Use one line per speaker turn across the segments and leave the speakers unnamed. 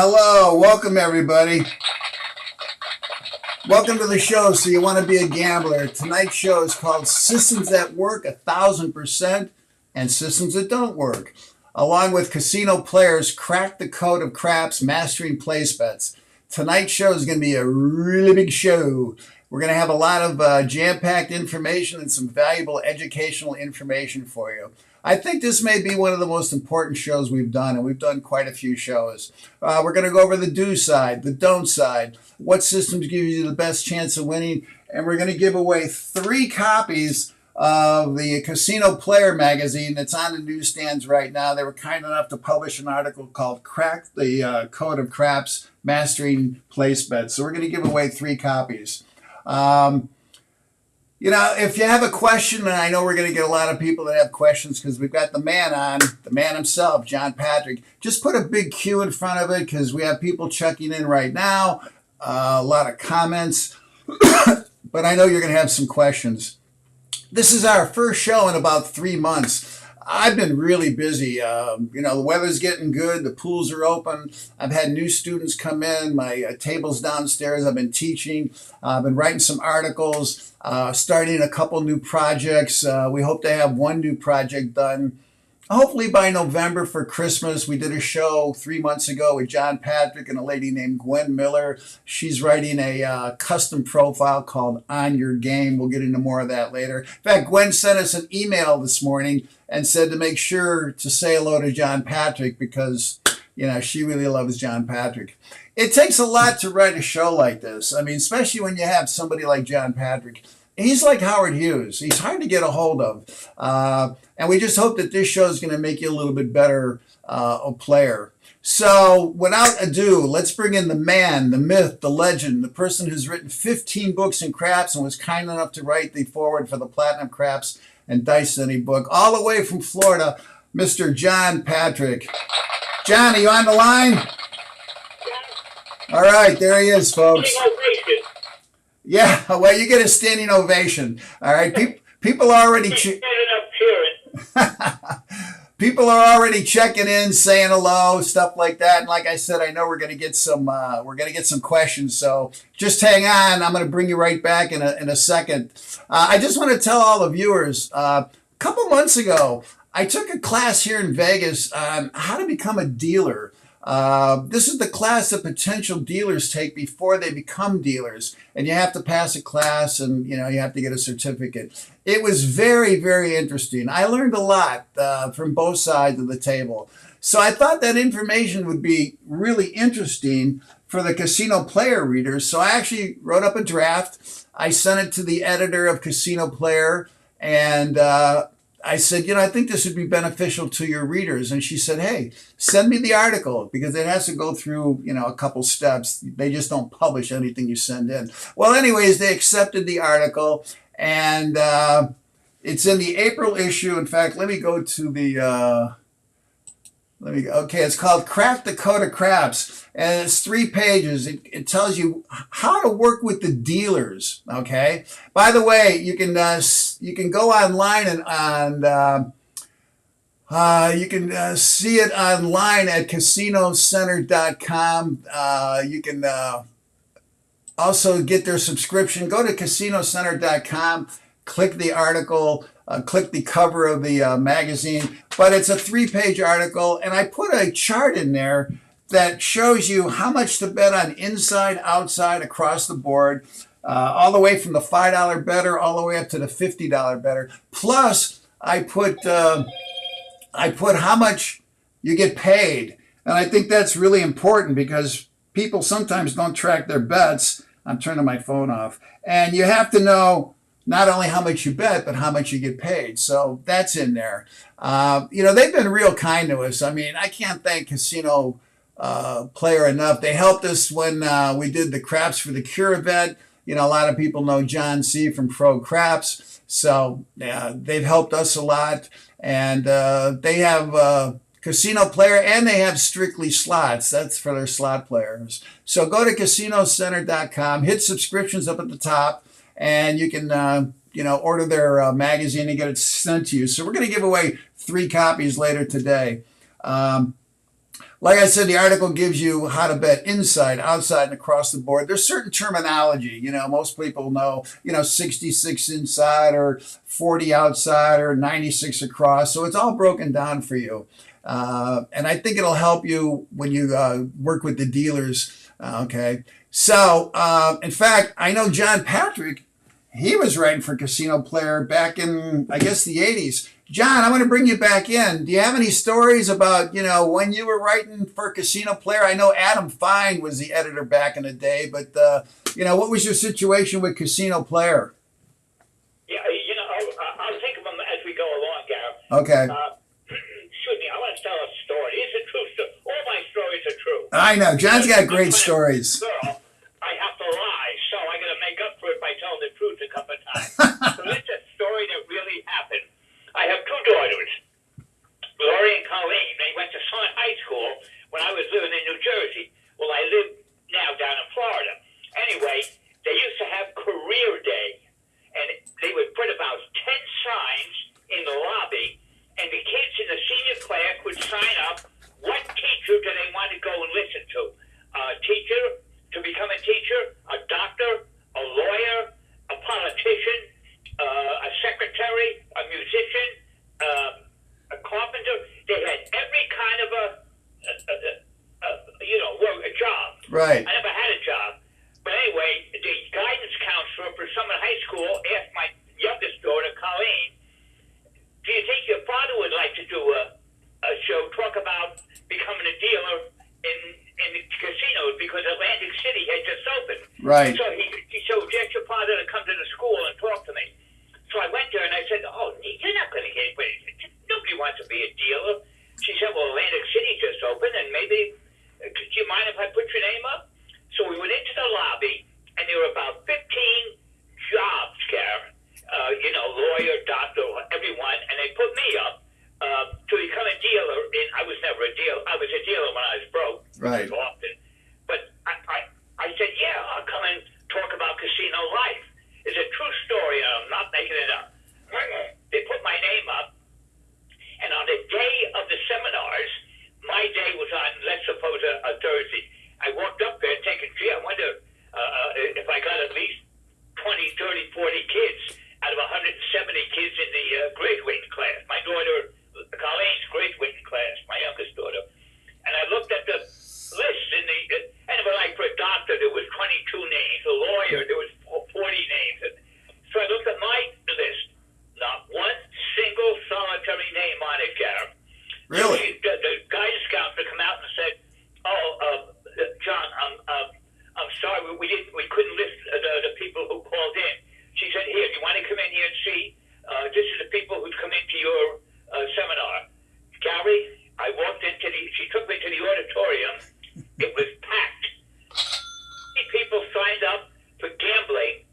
Hello, welcome everybody. Welcome to the show. So you want to be a gambler. Tonight's show is called Systems That Work 1000% and Systems That Don't Work. Along with casino players, crack the code of craps, mastering place bets. Tonight's show is going to be a really big show. We're going to have a lot of jam-packed information and some valuable educational information for you. I think this may be one of the most important shows we've done, and we've done quite a few shows. We're going to go over the do side, the don't side, what systems give you the best chance of winning, and we're going to give away 3 copies of the Casino Player magazine that's on the newsstands right now. They were kind enough to publish an article called Crack the Code of Craps, Mastering Place Bets. So we're going to give away 3 copies. You know, if you have a question, and I know we're going to get a lot of people that have questions because we've got the man on, the man himself, John Patrick. Just put a big Q in front of it because we have people checking in right now, a lot of comments, but I know you're going to have some questions. This is our first show in about 3 months. I've been really busy. You know, the weather's getting good. The pools are open. I've had new students come in. My table's downstairs. I've been teaching. I've been writing some articles, starting a couple new projects. We hope to have 1 new project done hopefully by November for Christmas. We did a show 3 months ago with John Patrick and a lady named Gwen Miller. She's writing a custom profile called On Your Game. We'll get into more of that later. In fact, Gwen sent us an email this morning and said to make sure to say hello to John Patrick because, you know, she really loves John Patrick. It takes a lot to write a show like this. I mean, especially when you have somebody like John Patrick. He's like Howard Hughes. He's hard to get a hold of. And we just hope that this show is going to make you a little bit better a player. So without ado, let's bring in the man, the myth, the legend, the person who's written 15 books in craps and was kind enough to write the foreword for the Platinum Craps and Dice City book, all the way from Florida, Mr. John Patrick. John, are you on the line? All right, there he is, folks. Yeah, well, you get a standing ovation. All right, people are already people are already checking in, saying hello, stuff like that. And like I said, I know we're going to get some questions. So just hang on. I'm going to bring you right back in a second. I just want to tell all the viewers. A couple months ago, I took a class here in Vegas on how to become a dealer. This is the class that potential dealers take before they become dealers, and you have to pass a class and, you know, you have to get a certificate. It was very, very interesting. I learned a lot from both sides of the table. So I thought that information would be really interesting for the Casino Player readers. So I actually wrote up a draft. I sent it to the editor of Casino Player, and I said, you know, I think this would be beneficial to your readers. And she said, hey, send me the article because it has to go through, you know, a couple steps. They just don't publish anything you send in. Well, anyways, they accepted the article, and it's in the April issue. In fact, let me go to the, okay, it's called Crack the Code of Craps, and it's 3 pages. It tells you how to work with the dealers, okay? By the way, you can go online and you can see it online at casinocenter.com. You can also get their subscription. Go to casinocenter.com, click the article, click the cover of the magazine. But it's a 3-page article, and I put a chart in there that shows you how much to bet on inside, outside, across the board, all the way from the $5 better all the way up to the $50 better. Plus, I put how much you get paid, and I think that's really important because people sometimes don't track their bets. I'm turning my phone off, and you have to know not only how much you bet, but how much you get paid. So that's in there. You know, they've been real kind to us. I mean, I can't thank Casino Player enough. They helped us when we did the Craps for the Cure event. You know, a lot of people know John C. from Pro Craps. So they've helped us a lot. And they have Casino Player, and they have Strictly Slots. That's for their slot players. So go to casinocenter.com, hit subscriptions up at the top, and you can you know, order their magazine and get it sent to you. So we're going to give away 3 copies later today. Like I said, the article gives you how to bet inside, outside, and across the board. There's certain terminology. Most people know, 66 inside or 40 outside or 96 across. So it's all broken down for you. And I think it'll help you when you work with the dealers. Okay. So, in fact, I know John Patrick, he was writing for Casino Player back in, I guess, the 80s. John, I want to bring you back in. Do you have any stories about, when you were writing for Casino Player? I know Adam Fine was the editor back in the day, but, what was your situation with Casino Player?
Yeah, I'll think of them as we go along, Gareth.
Okay.
Excuse me, I want to tell a story. It's a true story. All my stories are true.
I know. John's got great stories.
Girl, I have to lie, so I got to make up for it by telling the truth a couple of times. So this is a story that really happened. I have two daughters, Lori and Colleen. They went to Summit High School when I was living in New Jersey. Well, I live now down in Florida. Anyway, they used to have career day, and they would put about 10 signs in the lobby, and the kids in the senior class would sign up what teacher do they want to go and listen to. A teacher, to become a teacher, a doctor, a lawyer, a politician, a secretary, a musician, a carpenter. They had every kind of a job.
Right.
I never had a job. But anyway, the guidance counselor for Summit High School asked my youngest daughter, Colleen, do you think your father would like to do a show, talk about becoming a dealer in the casinos, because Atlantic City had just opened.
Right.
So he said, well, get your father to come to the school and talk to me. So I went there and I said, oh, you're not going to get anybody. Nobody wants to be a dealer. She said, well, Atlantic City just opened, and maybe, could you mind if I put your name up? So we went into the lobby, and there were about 15 jobs, Karen. Lawyer, doctor, everyone, and they put me up to become a dealer. I was never a dealer. I was a dealer when I was broke.
Right.
Often. But I said, yeah, I'll come and talk about casino life. It's a true story, and I'm not making it up. They put my name up, and on the day of the seminars, my day was on, let's suppose, a Thursday. I walked up there thinking, gee, I wonder if I got at least 20, 30, 40 kids out of 170 kids in the graduating class. My daughter, Colleen's graduating class, my youngest daughter. And I looked at the list, and like for a doctor, there was 22 names. A lawyer, there was 40 names. And so I looked at my list. Not one single solitary name on it, Gareth.
Really?
The guidance counselor come out and said, John, I'm sorry, we couldn't list the people who called in. She said, here, do you want to come in here and see? This is the people who'd come into your seminar. Gary, I walked she took me to the auditorium. It was packed. People signed up for gambling.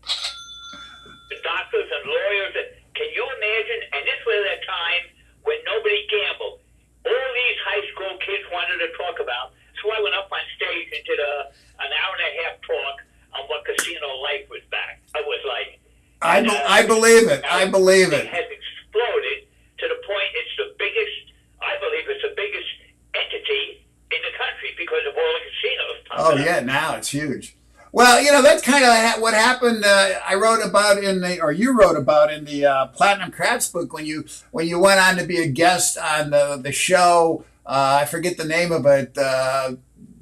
The doctors and lawyers. Can you imagine? And this was a time when nobody gambled. All these high school kids wanted to talk about. So I went up on stage and did an hour and a half talk on what casino life was back. I was like,
I believe it. I believe it.
It has exploded to the point it's the biggest, I believe it's the biggest entity in the country because of all the casinos.
Oh, yeah, now it's huge. Well, that's kind of what happened. I wrote about you wrote about in the Platinum Craps book when you went on to be a guest on the show. I forget the name of it.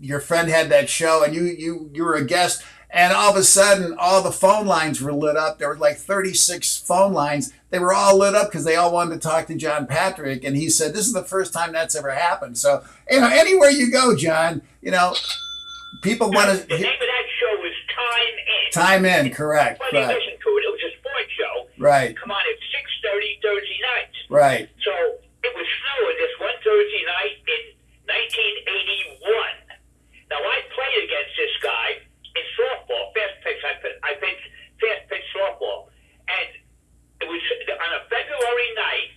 Your friend had that show, and you were a guest. And all of a sudden, all the phone lines were lit up. There were like 36 phone lines. They were all lit up because they all wanted to talk to John Patrick. And he said, this is the first time that's ever happened. So, anywhere you go, John, people want to...
The name of that show was Time In.
Time In, correct.
When you listen to it, it was a sports show.
Right.
Come on at 6:30 Thursday nights.
Right.
So it was snowing this one Thursday night in 1981. Now, I played against this guy in softball, fast pitch. I pitched fast pitch softball. And it was on a February night,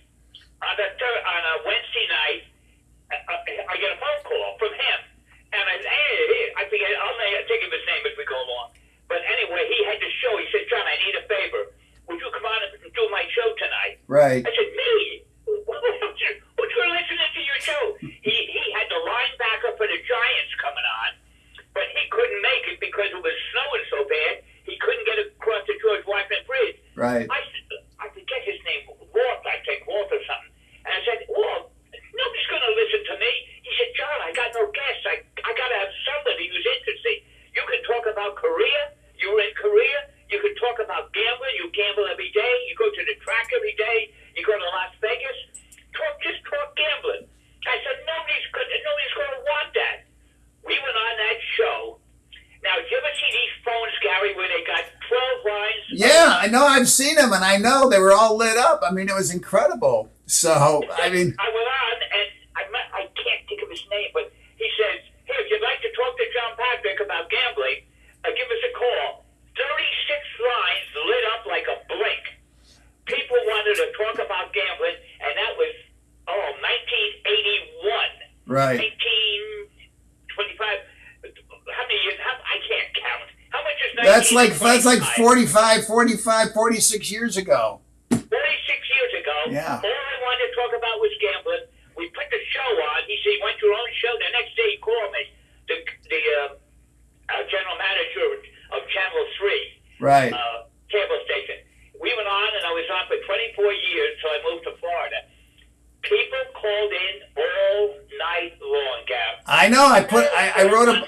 on a Wednesday night, I get a phone call from him. And I forget, I'll think of his name as we go along. But anyway, he had the show. He said, John, I need a favor. Would you come on and do my show tonight?
Right.
I said, me? Who's listening to your show? He had the linebacker for because it was snowing so bad, he couldn't get across the George Washington Bridge.
Right.
I forget his name, Walt, I think, Walt or something. And I said, Walt, nobody's going to listen to me. He said, John, I got no guests. I got to have somebody who's interesting. You can talk about Korea. You were in Korea. You can talk about gambling. You gamble every day. You go to the track every day. You go to Las Vegas. Just talk gambling. I said, nobody's going to want that. We went on that show. Now, did you ever see these phones, Gary, where they got 12 lines?
Yeah, I know. I've seen them, and I know they were all lit up. I mean, it was incredible. So, I mean,
I went on, and I can't think of his name, but he says, hey, if you'd like to talk to John Patrick about gambling, give us a call. 36 lines lit up like a blink. People wanted to talk about gambling, and that was, 1981.
right.
1925. How many years? I can't count. How much is
That's like
1925?
46 years ago.
46 years ago.
Yeah.
All I wanted to talk about was gambling. We put the show on. He said, you want your own show? The next day he called me, the general manager of Channel 3.
Right.
Cable station. We went on, and I was on for 24 years until I moved to Florida. People called in all night long, Gab.
I know. I wrote a.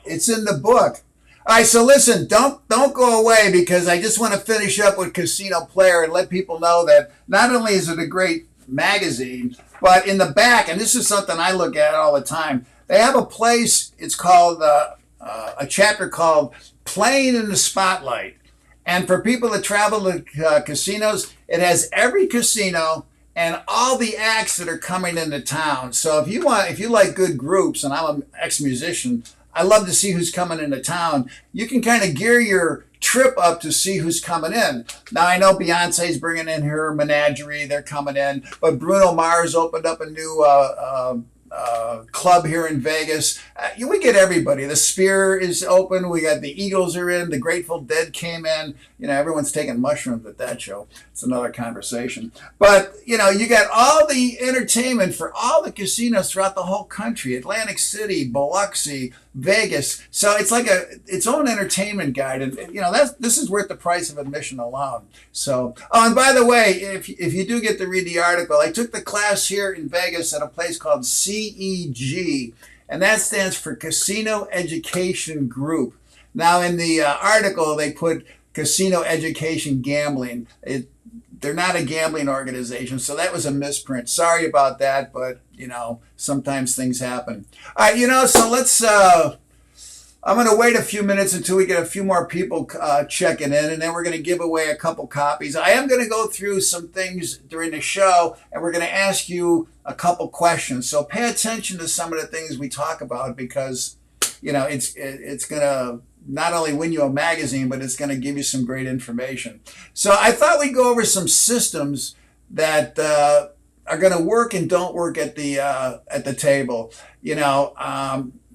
It's in the book. All right. So listen, don't go away, because I just want to finish up with Casino Player and let people know that not only is it a great magazine, but in the back, and this is something I look at all the time, they have a place. It's called a chapter called Playing in the Spotlight. And for people that travel to casinos, it has every casino and all the acts that are coming into town. So if you like good groups, and I'm an ex-musician, I love to see who's coming into town. You can kind of gear your trip up to see who's coming in. Now, I know Beyonce's bringing in her menagerie. They're coming in. But Bruno Mars opened up a new club here in Vegas. We get everybody. The Sphere is open. We got the Eagles are in. The Grateful Dead came in. You know, everyone's taking mushrooms at that show. It's another conversation. But, you know, you got all the entertainment for all the casinos throughout the whole country. Atlantic City, Biloxi, Vegas. So it's like its own entertainment guide. And you know, this is worth the price of admission alone. So, oh, and by the way, if you do get to read the article, I took the class here in Vegas at a place called CEG, and that stands for Casino Education Group. Now, in the article, they put Casino Education Gambling. They're not a gambling organization, so that was a misprint. Sorry about that, but, you know, sometimes things happen. All right, you know, so let's, I'm going to wait a few minutes until we get a few more people checking in, and then we're going to give away a couple copies. I am going to go through some things during the show, and we're going to ask you a couple questions. So pay attention to some of the things we talk about, because, you know, it's going to not only win you a magazine, but it's going to give you some great information. So I thought we'd go over some systems that are going to work and don't work at the table. You know,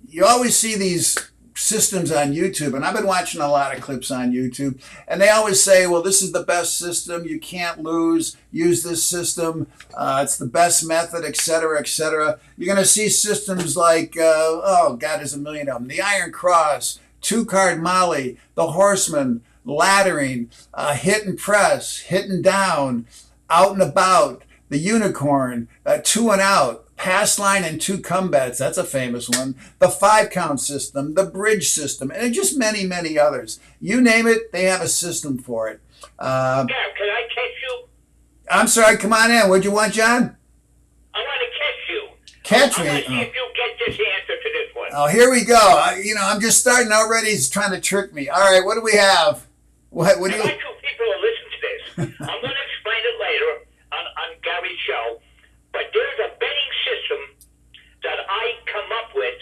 you always see these systems on YouTube, and I've been watching a lot of clips on YouTube, and they always say, well, this is the best system, you can't lose, use this system, it's the best method, etc., etc. You're going to see systems like, oh God, there's a million of them, the Iron Cross, two-card Molly, the Horseman, laddering, hit and press, hit and down, out and about, the Unicorn, two and out, pass line and two come bets, that's a famous one, the 5-count system, the bridge system, and just many, many others. You name it, they have a system for it.
Yeah, can I catch you?
I'm sorry, come on in. What'd you want, John?
I want to catch you.
Catch me?
I want to see if you get this answer to this one.
Oh, here we go. I'm just starting already. He's trying to trick me. All right, what do we have? What do you...
I'd like two people to listen to this. I'm going to explain it later on Gary's show, but there's a betting system that I come up with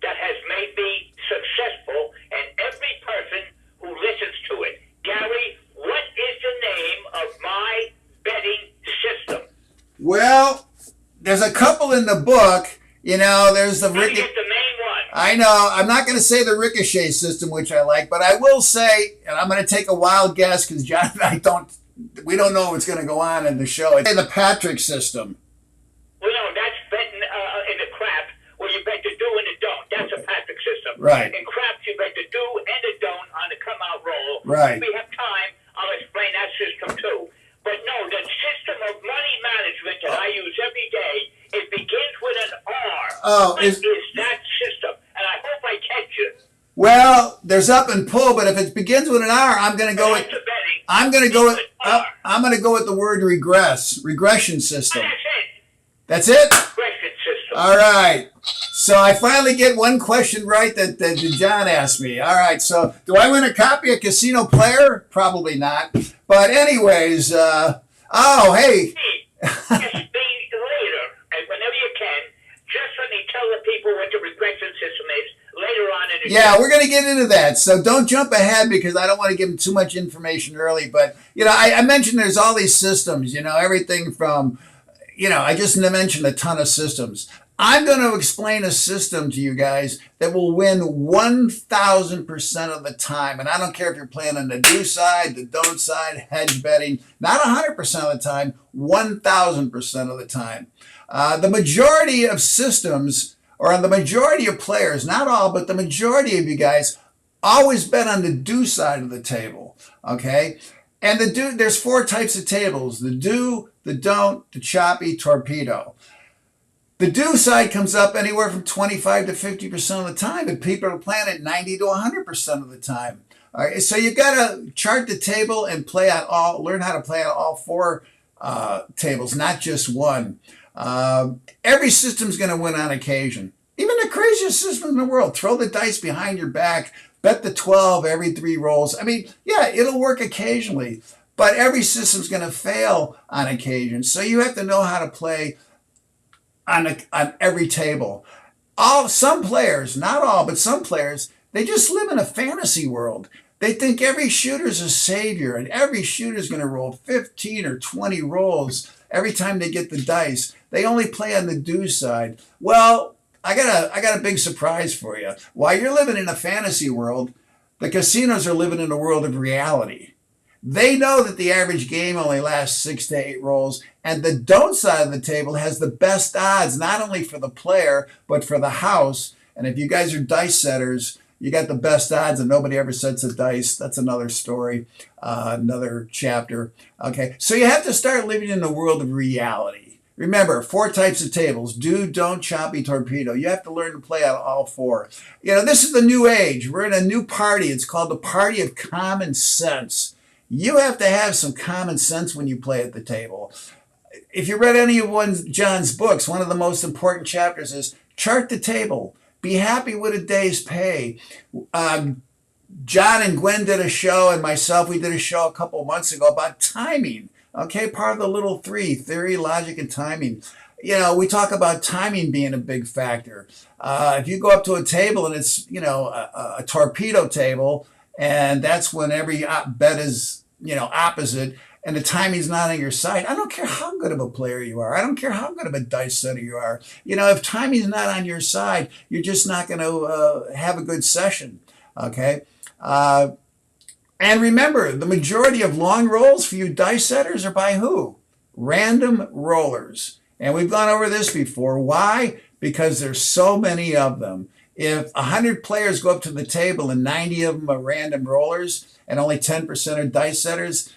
that has made me successful, and every person who listens to it. Gary, what is the name of my betting system?
Well, there's a couple in the book. You know, there's the
Get the main one.
I know. I'm not going to say the ricochet system, which I like, but I will say, and I'm going to take a wild guess because John and I we don't know what's going to go on in the show. It's the Patrick system.
Well, no, that's betting in the crap where you bet the do and the don't. That's a Patrick system.
Right.
In craps, you've got the do and the don't on the come-out roll.
Right.
If we have time, I'll explain that system too. But no, the system of money management that I use every day, it begins with an R.
Oh,
What is that system? And I hope I catch you.
Well, there's up and pull, but if it begins with an R, I'm going to go with. I'm going to go with. I'm going to go with the word regression system.
That's
That's
it.
it.
Regression system.
All right. So I finally get one question right that John asked me. All right. So do I win a copy of Casino Player? Probably not. But anyways, oh hey.
Just be later, and whenever you can, just let me tell the people what the regression system is later on in the
Yeah,
show.
we're going to get into that. So don't jump ahead because I don't want to give them too much information early. But, I mentioned there's all these systems, everything from, I just mentioned a ton of systems. I'm going to explain a system to you guys that will win 1,000% of the time. And I don't care if you're playing on the do side, the don't side, hedge betting, not 100% of the time, 1,000% of the time. The majority of systems, or on the majority of players, not all, but the majority of you guys, always bet on the do side of the table, okay? And there's 4 types of tables: the do, the don't, the choppy, torpedo. The do side comes up anywhere from 25 to 50% of the time, and people are playing it 90 to 100% of the time. All right, so you've got to chart the table and learn how to play on all 4 tables, not just one. Every system's going to win on occasion. Even the craziest system in the world. Throw the dice behind your back, bet the 12 every 3 rolls. I mean, yeah, it'll work occasionally, but every system's going to fail on occasion. So you have to know how to play on every table. Some players, not all, but some players, they just live in a fantasy world. They think every shooter's a savior, and every shooter's going to roll 15 or 20 rolls every time they get the dice. They only play on the do side. Well, I got a big surprise for you. While you're living in a fantasy world, the casinos are living in a world of reality. They know that the average game only lasts 6 to 8 rolls, and the don't side of the table has the best odds, not only for the player, but for the house. And if you guys are dice setters, you got the best odds, and nobody ever sets a dice. That's another story, another chapter. Okay, so you have to start living in the world of reality. Remember, 4 types of tables: do, don't, choppy, torpedo. You have to learn to play on all 4. This is the new age. We're in a new party. It's called the party of common sense. You have to have some common sense when you play at the table. If you read any of John's books, one of the most important chapters is chart the table. Be happy with a day's pay. John and Gwen did a show, and myself, we did a show a couple months ago about timing. Okay, part of the little 3, theory, logic, and timing. We talk about timing being a big factor. If you go up to a table and it's, a torpedo table, and that's when every bet is, opposite, and the timing's not on your side, I don't care how good of a player you are. I don't care how good of a dice setter you are. If timing's not on your side, you're just not going to have a good session, okay? And remember, the majority of long rolls for you dice setters are by who? Random rollers. And we've gone over this before. Why? Because there's so many of them. If 100 players go up to the table and 90 of them are random rollers and only 10% are dice setters,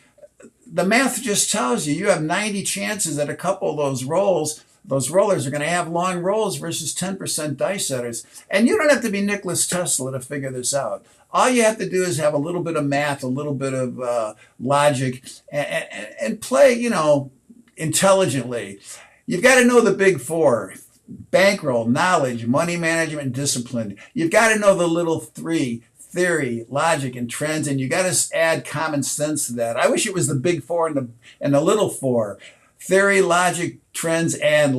the math just tells you have 90 chances that a couple of those rollers are going to have long rolls versus 10% dice setters. And you don't have to be Nicholas Tesla to figure this out. All you have to do is have a little bit of math, a little bit of logic, and play, intelligently. You've got to know the big 4: bankroll, knowledge, money management, discipline. You've got to know the little 3: theory, logic, and trends, and you got to add common sense to that. I wish it was the big 4 and the little 4: theory, logic, trends, and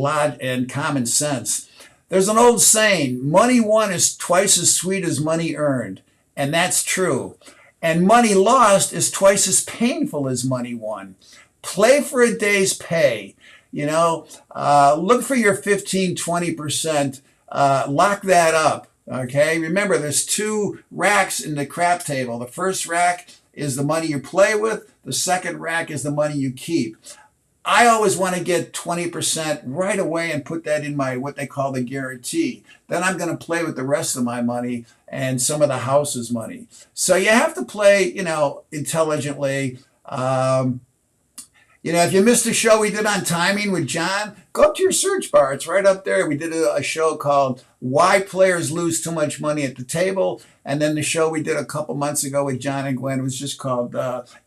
common sense. There's an old saying: money won is twice as sweet as money earned. And that's true. And money lost is twice as painful as money won. Play for a day's pay. Look for your 15, 20%. Lock that up. Okay. Remember, there's 2 racks in the crap table. The first rack is the money you play with. The second rack is the money you keep. I always want to get 20% right away and put that in my what they call the guarantee. Then I'm going to play with the rest of my money and some of the house's money. So you have to play, intelligently. If you missed a show we did on timing with John, go up to your search bar. It's right up there. We did a show called Why Players Lose Too Much Money at the Table. And then the show we did a couple months ago with John and Gwen was just called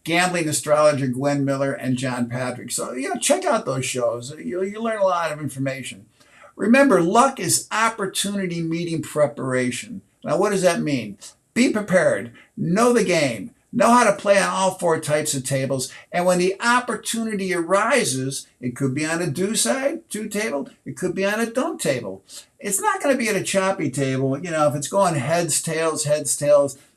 Gambling Astrologer Gwen Miller and John Patrick. So, check out those shows. You learn a lot of information. Remember, luck is opportunity meeting preparation. Now, what does that mean? Be prepared. Know the game. Know how to play on all four types of tables. And when the opportunity arises, it could be on a do side, two table. It could be on a don't table. It's not going to be at a choppy table. If it's going heads, tails,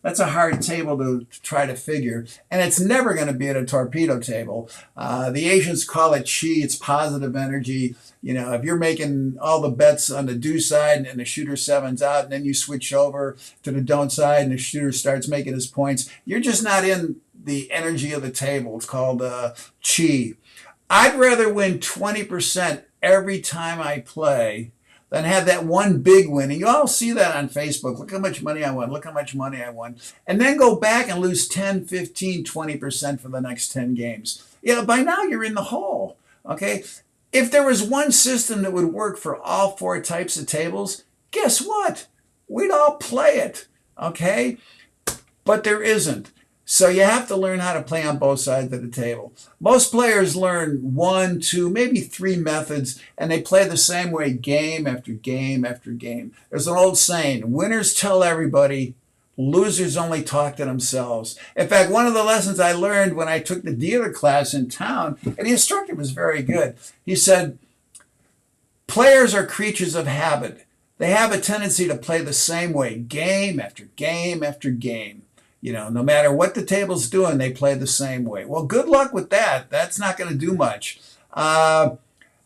that's a hard table to try to figure. And it's never going to be at a torpedo table. The Asians call it chi. It's positive energy. If you're making all the bets on the do side and the shooter seven's out, and then you switch over to the don't side and the shooter starts making his points, you're just not in the energy of the table. It's called chi. I'd rather win 20% every time I play than have that one big win. And you all see that on Facebook. Look how much money I won. Look how much money I won. And then go back and lose 10, 15, 20% for the next 10 games. By now you're in the hole. Okay? If there was one system that would work for all four types of tables, guess what? We'd all play it. Okay? But there isn't. So you have to learn how to play on both sides of the table. Most players learn 1, 2, maybe 3 methods, and they play the same way game after game after game. There's an old saying, winners tell everybody, losers only talk to themselves. In fact, one of the lessons I learned when I took the dealer class in town, and the instructor was very good, he said, players are creatures of habit. They have a tendency to play the same way, game after game after game. No matter what the table's doing, they play the same way. Well, good luck with that. That's not going to do much. I'm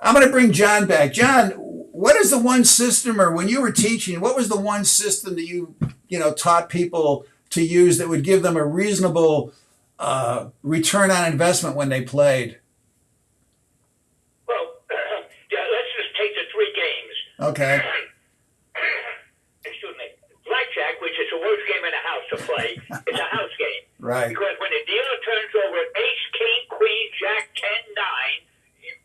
going to bring John back. John, what is the one system, or when you were teaching, what was the one system that you taught people to use that would give them a reasonable return on investment when they played?
Well, let's just take the 3 games.
Okay.
Excuse me. Blackjack, which is the worst game in the house to play, is a house game.
Right.
Because when the dealer turns over ace, king, queen, jack, 10,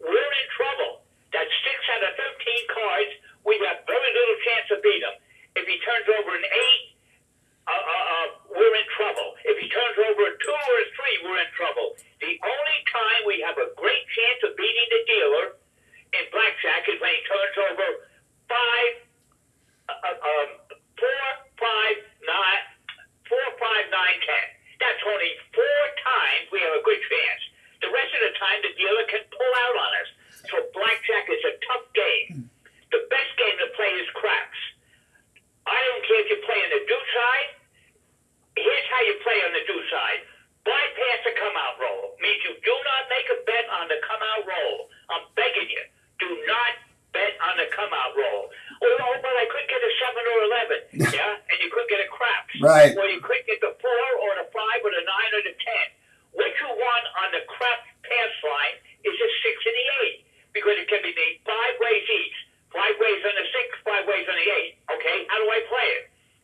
9, we're in trouble. That's 6 out of 13 cards. We have very little chance to beat him. If he turns over an 8, we're in trouble. If he turns over a 2 or a 3, we're in trouble. The only time we have a great chance of beating the dealer in blackjack is when he turns over 4, 5, 9, 10. That's only 4 times we have a good chance. The rest of the time, the dealer can pull out on us. So blackjack is a tough game. The best game to play is craps. I don't care if you play on the do side. Here's how you play on the do side. Bypass the come-out roll. Means you do not make a bet on the come-out roll. I'm begging you. Do not bet on the come-out roll. Oh, but I could get a 7 or 11. Yeah? And you could get a craps.
Right.
Or you could get the 4 or the 5 or the 9 or the 10. What you want on the crap pass line is a 6 and the 8. Because it can be made 5 ways each. 5 ways on the 6, 5 ways on the 8. Okay? How do I play it?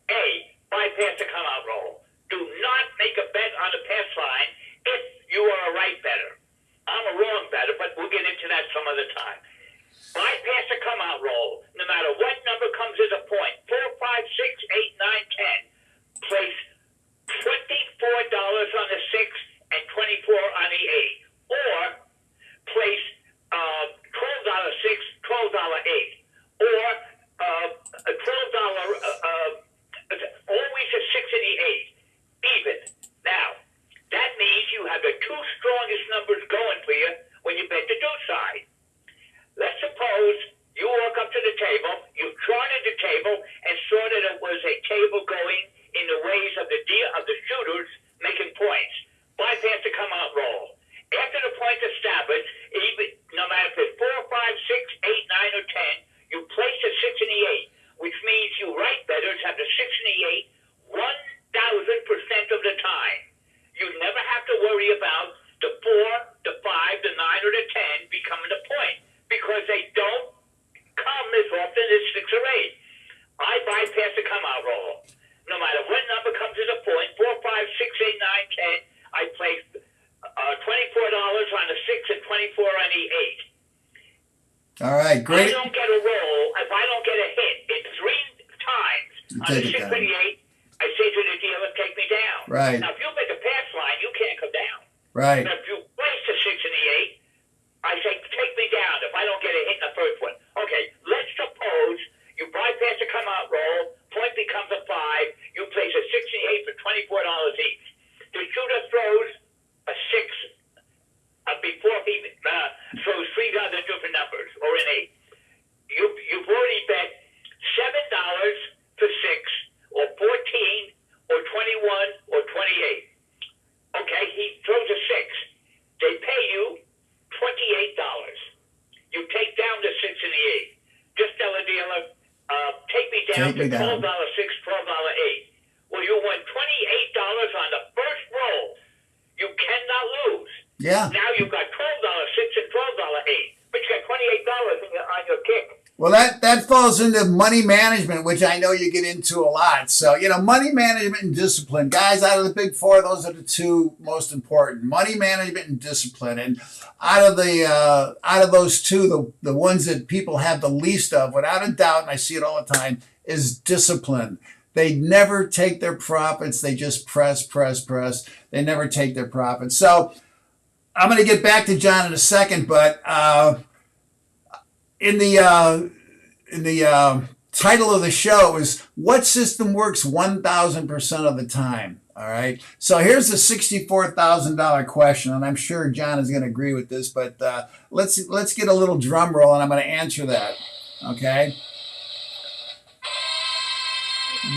A, bypass the come-out roll. Do not make a bet on the pass line if you are a right better. I'm a wrong better, but we'll get into that some other time. Bypass the come-out roll. No matter what number comes as a point, 4, 5, 6, 8, 9, 10. Place $24 on the 6
All right,
I
great.
don't get a roll if I don't get a hit. It's 3 times on the
Take it
6
down.
and the 8. I say to the dealer, take me down.
Right.
Now, if you make a pass line, you can't come down.
Right.
But if you place the 6 and the 8, I say, take me down if I don't get a hit in the first one. Okay, let's suppose you bypass the come out roll, point becomes a 5, you place a 6 and 8 for $24 each. The shooter throws a 6 before he throws 3 other different numbers, or an 8. You've already bet $7 for 6, or 14, or 21, or 28. Okay, he throws a 6. They pay you $28. You take down the 6 and the 8. Just tell the dealer, take me down
Take me
to
down.
$12.06, $12.08. Well, you won $28 on the first roll. You cannot lose.
Yeah.
Now you've got $12.06 and $12.08, but you got $28 on your kick.
Well, that falls into money management, which I know you get into a lot. So, money management and discipline. Guys, out of the big four, those are the two most important. Money management and discipline. And out of those two, the ones that people have the least of, without a doubt, and I see it all the time, is discipline. They never take their profits. They just press. They never take their profits. So I'm going to get back to John in a second, but in the title of the show is what system works 1,000% of the time. All right. So here's the $64,000 question, and I'm sure John is going to agree with this, but let's get a little drum roll, and I'm going to answer that. Okay.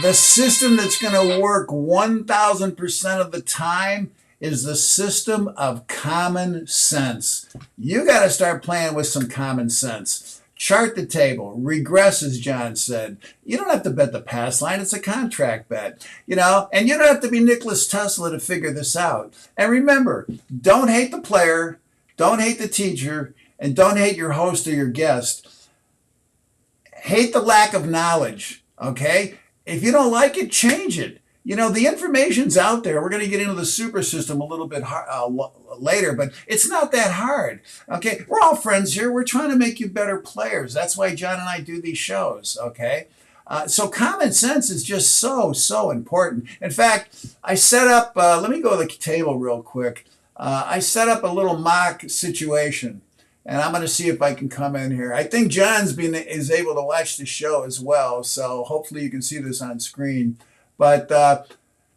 The system that's going to work 1,000% of the time is the system of common sense. You got to start playing with some common sense. Chart the table, regress, as John said. You don't have to bet the pass line. It's a contract bet, and you don't have to be Nicholas Tesla to figure this out. And remember, don't hate the player, don't hate the teacher, and don't hate your host or your guest. Hate the lack of knowledge, okay? If you don't like it, change it. The information's out there. We're going to get into the super system a little bit later, but it's not that hard. Okay, we're all friends here. We're trying to make you better players. That's why John and I do these shows. Okay, so common sense is just so important. In fact, I set up. Let me go to the table real quick. I set up a little mock situation, and I'm going to see if I can come in here. I think John's is able to watch the show as well, so hopefully you can see this on screen. But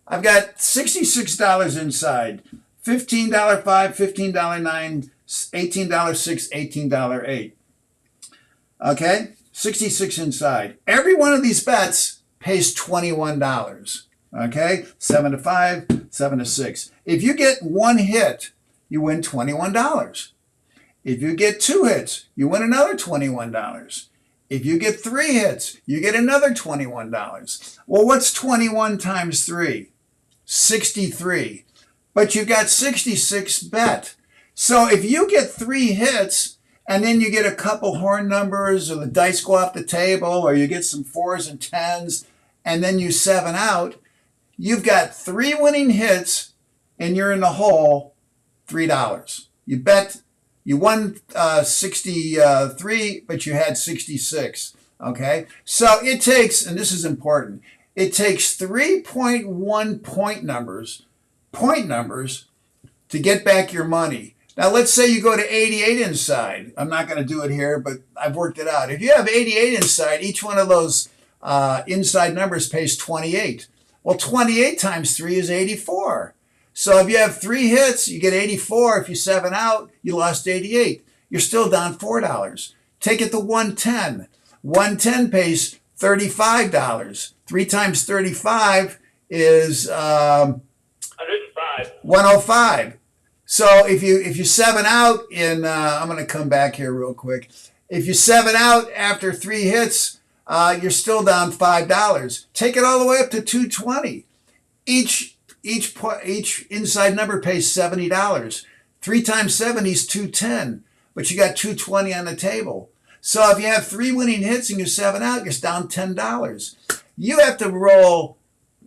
I've got $66 inside, $15.05, $15.09, $18.06, $18.08. Okay, 66 inside. Every one of these bets pays $21. Okay, 7 to 5, 7 to 6. If you get one hit, you win $21. If you get 2 hits, you win another $21. If you get 3 hits, you get another $21. Well, what's 21 times 3? 63. But you got 66 bet. So if you get 3 hits and then you get a couple horn numbers or the dice go off the table or you get some 4s and 10s and then you 7 out, you've got 3 winning hits and you're in the hole $3. You won 63, but you had 66. Okay, so it takes, and this is important, it takes 3.1 point numbers to get back your money. Now, let's say you go to 88 inside. I'm not going to do it here, but I've worked it out. If you have 88 inside, each one of those inside numbers pays 28. Well, 28 times 3 is 84. So if you have 3 hits, you get 84. If you 7 out, you lost 88. You're still down $4. Take it to 110. 110 pays $35. 3 times 35 is
105.
105. So if you 7 out in, I'm going to come back here real quick. If you 7 out after 3 hits, you're still down $5. Take it all the way up to 220. Each inside number pays $70. 3 times 70 is 210, but you got 220 on the table. So if you have 3 winning hits and you're 7 out, you're down $10. You have to roll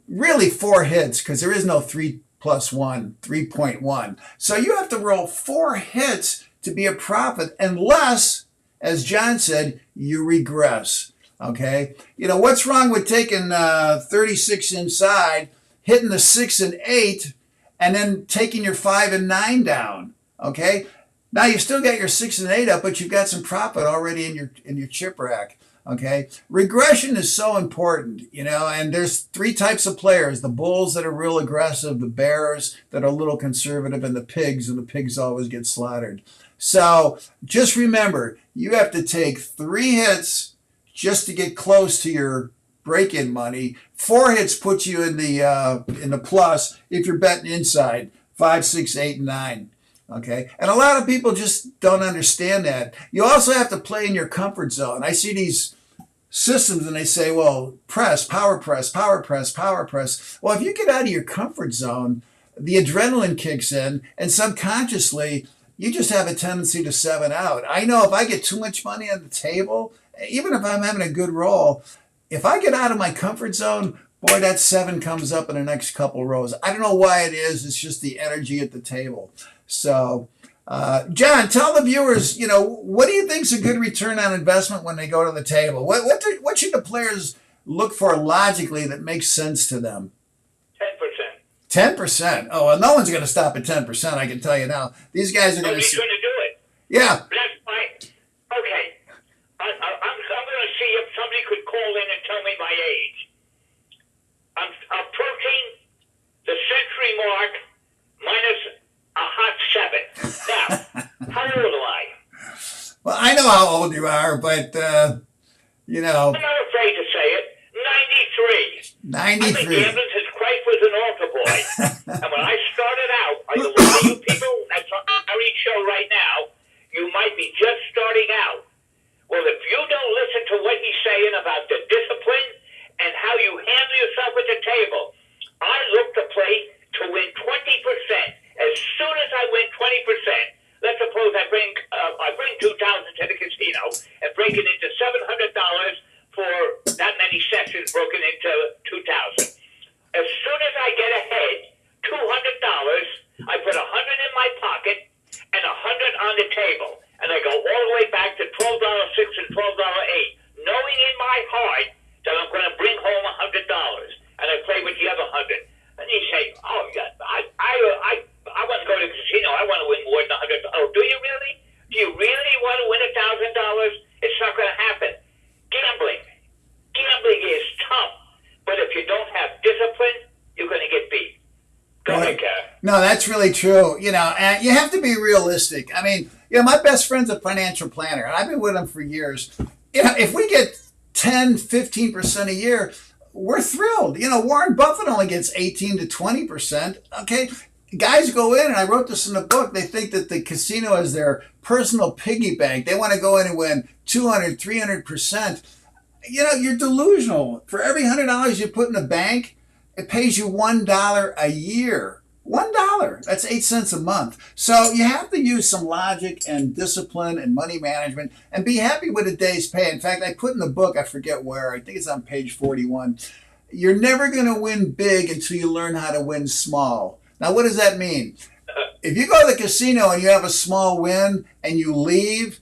really 4 hits because there is no 3 plus 1, 3.1. So you have to roll 4 hits to be a profit unless as John said, you regress. Okay? You know, what's wrong with taking 36 inside, hitting the 6 and 8, and then taking your 5 and 9 down? Okay? Now you've still got your 6 and 8 up, but you've got some profit already in your chip rack. Okay, regression is so important, you know, and there's three types of players: the bulls that are real aggressive, the bears that are a little conservative, and the pigs always get slaughtered. So just remember, you have to take 3 hits just to get close to your break-in money. 4 hits put you in the plus if you're betting inside 5, 6, 8, and 9. Okay, and a lot of people just don't understand that. You also have to play in your comfort zone. I see these systems and they say, well, power press. Well, if you get out of your comfort zone, the adrenaline kicks in, and subconsciously, you just have a tendency to 7 out. I know if I get too much money on the table, even if I'm having a good roll, if I get out of my comfort zone, boy, that 7 comes up in the next couple rows. I don't know why it is. It's just the energy at the table. So, John, tell the viewers, you know, what do you think is a good return on investment when they go to the table? What should the players look for logically that makes sense to them?
10%.
10%? Oh, well, no one's going to stop at 10%, I can tell you now. These guys are going to...
Nobody's going to do it.
Yeah.
That's why. Okay. I'm going to see if somebody could call in and tell me my age. I'm approaching the century mark minus a hot 7. Now, how old am I?
Well, I know how old you are, but, you know...
I'm not afraid to say it. 93.
93.
I've been gambling since Christ was an altar boy. And when I started out, a lot of you people that's on our show right now, you might be just starting out. Well, if you don't listen to what he's saying about the discipline and how you handle yourself at the table, I look to play to win 20%. As soon as I win 20%, let's suppose I bring $2,000 to the casino and break it into $700 for that many sessions broken into $2,000. As soon as I get ahead, $200, I put $100 in my pocket and $100 on the table, and I go all the way back to $12.06 and $12.08, knowing in my heart that I'm going to bring home $100, and I play with the other 100. And you say, oh, yeah, I want to go to the casino. I want to win more than $100. Oh, do you really? Do you really want to win $1,000? It's not going to happen. Gambling is tough, but if you don't have discipline, you're going to get beat. Go ahead, Karen.
No, that's really true. You know, and you have to be realistic. I mean, you know, my best friend's a financial planner, and I've been with him for years. You know, if we get 10, 15% a year, we're thrilled. You know, Warren Buffett only gets 18 to 20%. Okay. Guys go in, and I wrote this in the book, they think that the casino is their personal piggy bank. They want to go in and win 200, 300%. You know, you're delusional. For every $100 you put in the bank, it pays you $1 a year. $1. That's 8 cents a month. So you have to use some logic and discipline and money management and be happy with a day's pay. In fact, I put in the book, I forget where, I think it's on page 41. You're never going to win big until you learn how to win small. Now, what does that mean? If you go to the casino and you have a small win and you leave,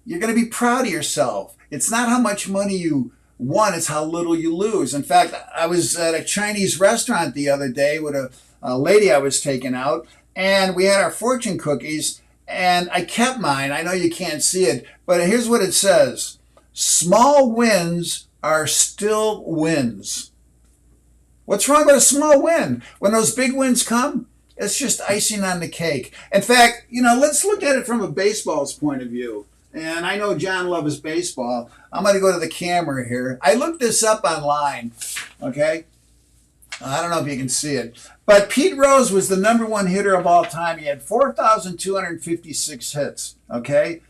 you're going to be proud of yourself. It's not how much money you won, it's how little you lose. In fact, I was at a Chinese restaurant the other day with a lady I was taking out, and we had our fortune cookies, and I kept mine. I know you can't see it, but here's what it says. Small wins are still wins. What's wrong with a small win? When those big wins come, it's just icing on the cake. In fact, you know, let's look at it from a baseball's point of view. And I know John loves baseball. I'm going to go to the camera here. I looked this up online, okay? I don't know if you can see it. But Pete Rose was the #1 hitter of all time. He had 4,256 hits, okay?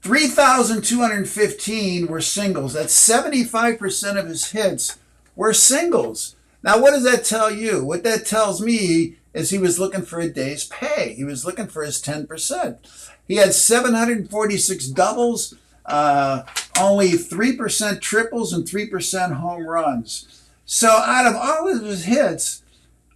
3,215 were singles. That's 75% of his hits were singles. Now, what does that tell you? What that tells me is he was looking for a day's pay. He was looking for his 10%. He had 746 doubles, only 3% triples, and 3% home runs. So out of all of his hits,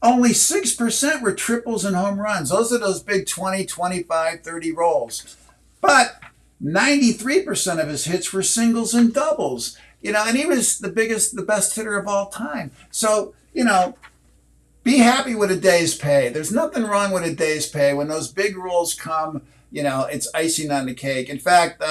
only 6% were triples and home runs. Those are those big 20, 25, 30 rolls. But 93% of his hits were singles and doubles. And he was the best hitter of all time. So, be happy with a day's pay. There's nothing wrong with a day's pay. When those big rolls come, it's icing on the cake. In fact,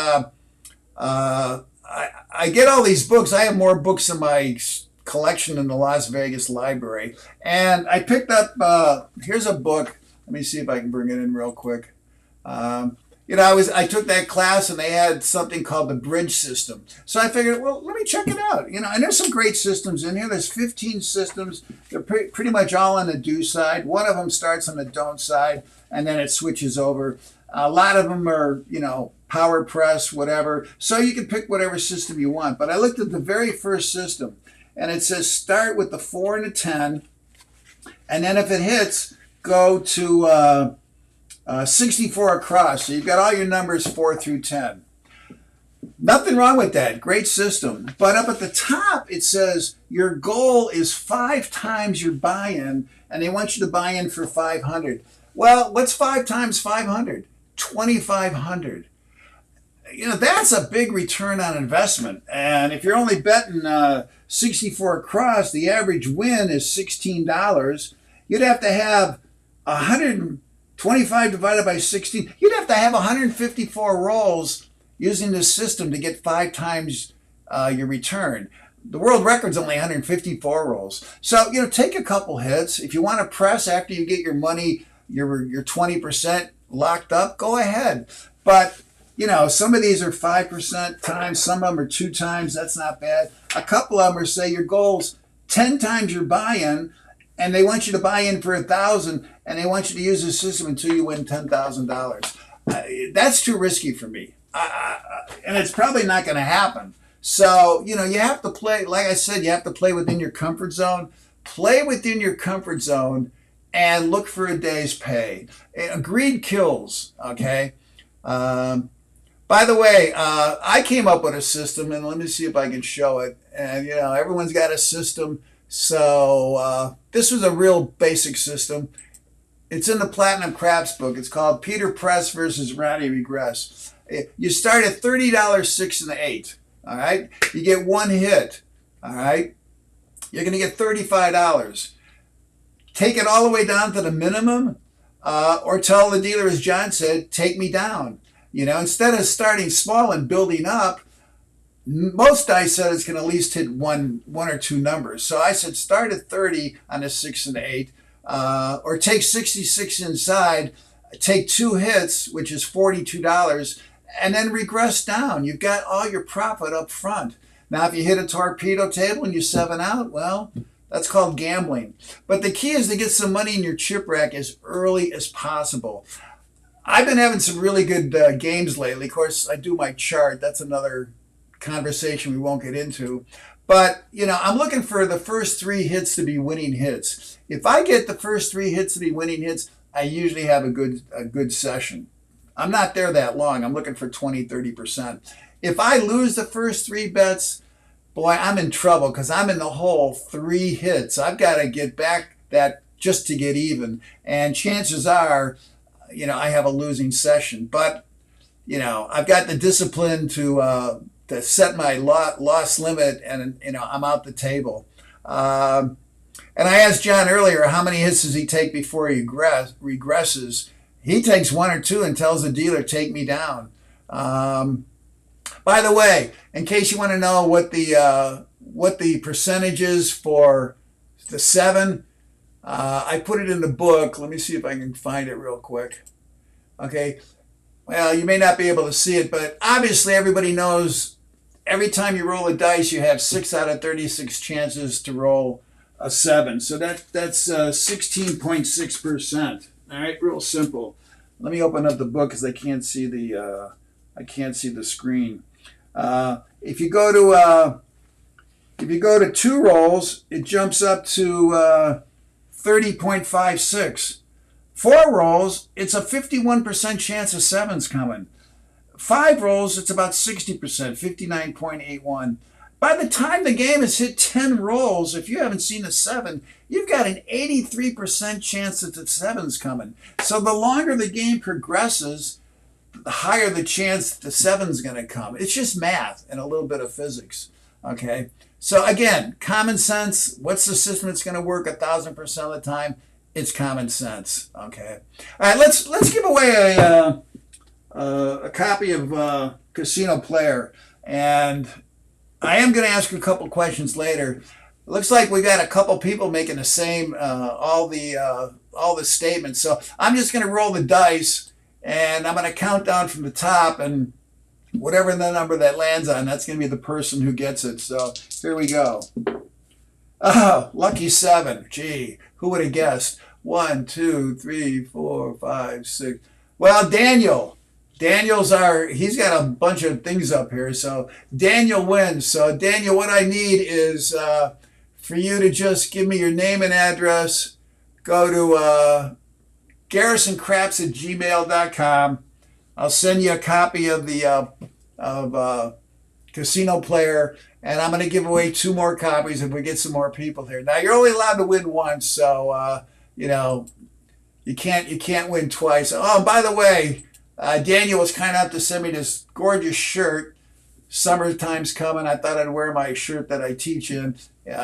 I get all these books. I have more books in my collection in the Las Vegas library. And I picked up, here's a book. Let me see if I can bring it in real quick. I took that class and they had something called the bridge system. So I figured, well, let me check it out. And there's some great systems in here. There's 15 systems. They're pretty much all on the do side. One of them starts on the don't side and then it switches over. A lot of them are, power press, whatever. So you can pick whatever system you want. But I looked at the very first system and it says start with the 4 and a 10. And then if it hits, go to 64 across. So you've got all your numbers 4 through 10. Nothing wrong with that. Great system. But up at the top, it says your goal is 5 times your buy-in, and they want you to buy in for 500. Well, what's 5 times 500? 2,500. That's a big return on investment. And if you're only betting 64 across, the average win is $16. You'd have to have 125 divided by 16. You'd have to have 154 rolls using this system to get 5 times your return. The world record's only 154 rolls. So, take a couple hits. If you want to press after you get your money, your 20% locked up, go ahead. But, some of these are 5% times, some of them are 2 times. That's not bad. A couple of them are, say, your goal's 10 times your buy-in, and they want you to buy in for 1,000, and they want you to use this system until you win $10,000. That's too risky for me, and it's probably not going to happen. So, you have to play, like I said, you have to play within your comfort zone. Play within your comfort zone and look for a day's pay. Greed kills, okay? By the way, I came up with a system, and let me see if I can show it. And, everyone's got a system. So this was a real basic system. It's in the Platinum Craps book. It's called Peter Press versus Ronnie Regress. You start at $30, 6 and 8. All right. You get 1 hit. All right. You're going to get $35. Take it all the way down to the minimum, or tell the dealer, as John said, take me down. Instead of starting small and building up, most dice said it's going to at least hit one or 2 numbers. So I said start at 30 on a 6 and 8, or take 66 inside, take 2 hits, which is $42, and then regress down. You've got all your profit up front. Now, if you hit a torpedo table and you 7 out, well, that's called gambling. But the key is to get some money in your chip rack as early as possible. I've been having some really good games lately. Of course, I do my chart. That's another conversation we won't get into. But, I'm looking for the first 3 hits to be winning hits. If I get the first 3 hits to be winning hits, I usually have a good session. I'm not there that long. I'm looking for 20, 30%. If I lose the first 3 bets, boy, I'm in trouble because I'm in the hole 3 hits. I've got to get back that just to get even. And chances are, I have a losing session. But, I've got the discipline to set my loss limit, and, I'm out the table. And I asked John earlier, how many hits does he take before he regresses? He takes 1 or 2 and tells the dealer, take me down. By the way, in case you want to know what the percentage is for the 7, I put it in the book. Let me see if I can find it real quick. Okay. Well, you may not be able to see it, but obviously everybody knows every time you roll a dice, you have 6 out of 36 chances to roll a 7. So that's 16.6%. All right, real simple. Let me open up the book because I can't see the screen. If you go to 2 rolls, it jumps up to 30.56. 4 rolls, it's a 51% chance of 7's coming. 5 rolls, it's about 60%, 59.81. By the time the game has hit 10 rolls, if you haven't seen a 7, you've got an 83% chance that the 7's coming. So the longer the game progresses, the higher the chance that the 7's going to come. It's just math and a little bit of physics. Okay. So again, common sense. What's the system that's going to work 1,000% of the time? It's common sense. Okay. All right. Let's give away a copy of Casino Player, and I am going to ask you a couple questions later. It looks like we got a couple people making the same all the statements. So I'm just going to roll the dice, and I'm going to count down from the top, and whatever the number that lands on, that's going to be the person who gets it. So here we go. Oh, lucky 7. Gee, who would have guessed? 1, 2, 3, 4, 5, 6. Well, Daniel. He's got a bunch of things up here. So Daniel wins. So Daniel, what I need is for you to just give me your name and address. Go to garrisoncraps@gmail.com. I'll send you a copy of the Casino Player, and I'm going to give away 2 more copies if we get some more people here. Now you're only allowed to win once, so you can't win twice. Oh, and by the way, Daniel was kind enough to send me this gorgeous shirt. Summertime's coming. I thought I'd wear my shirt that I teach in.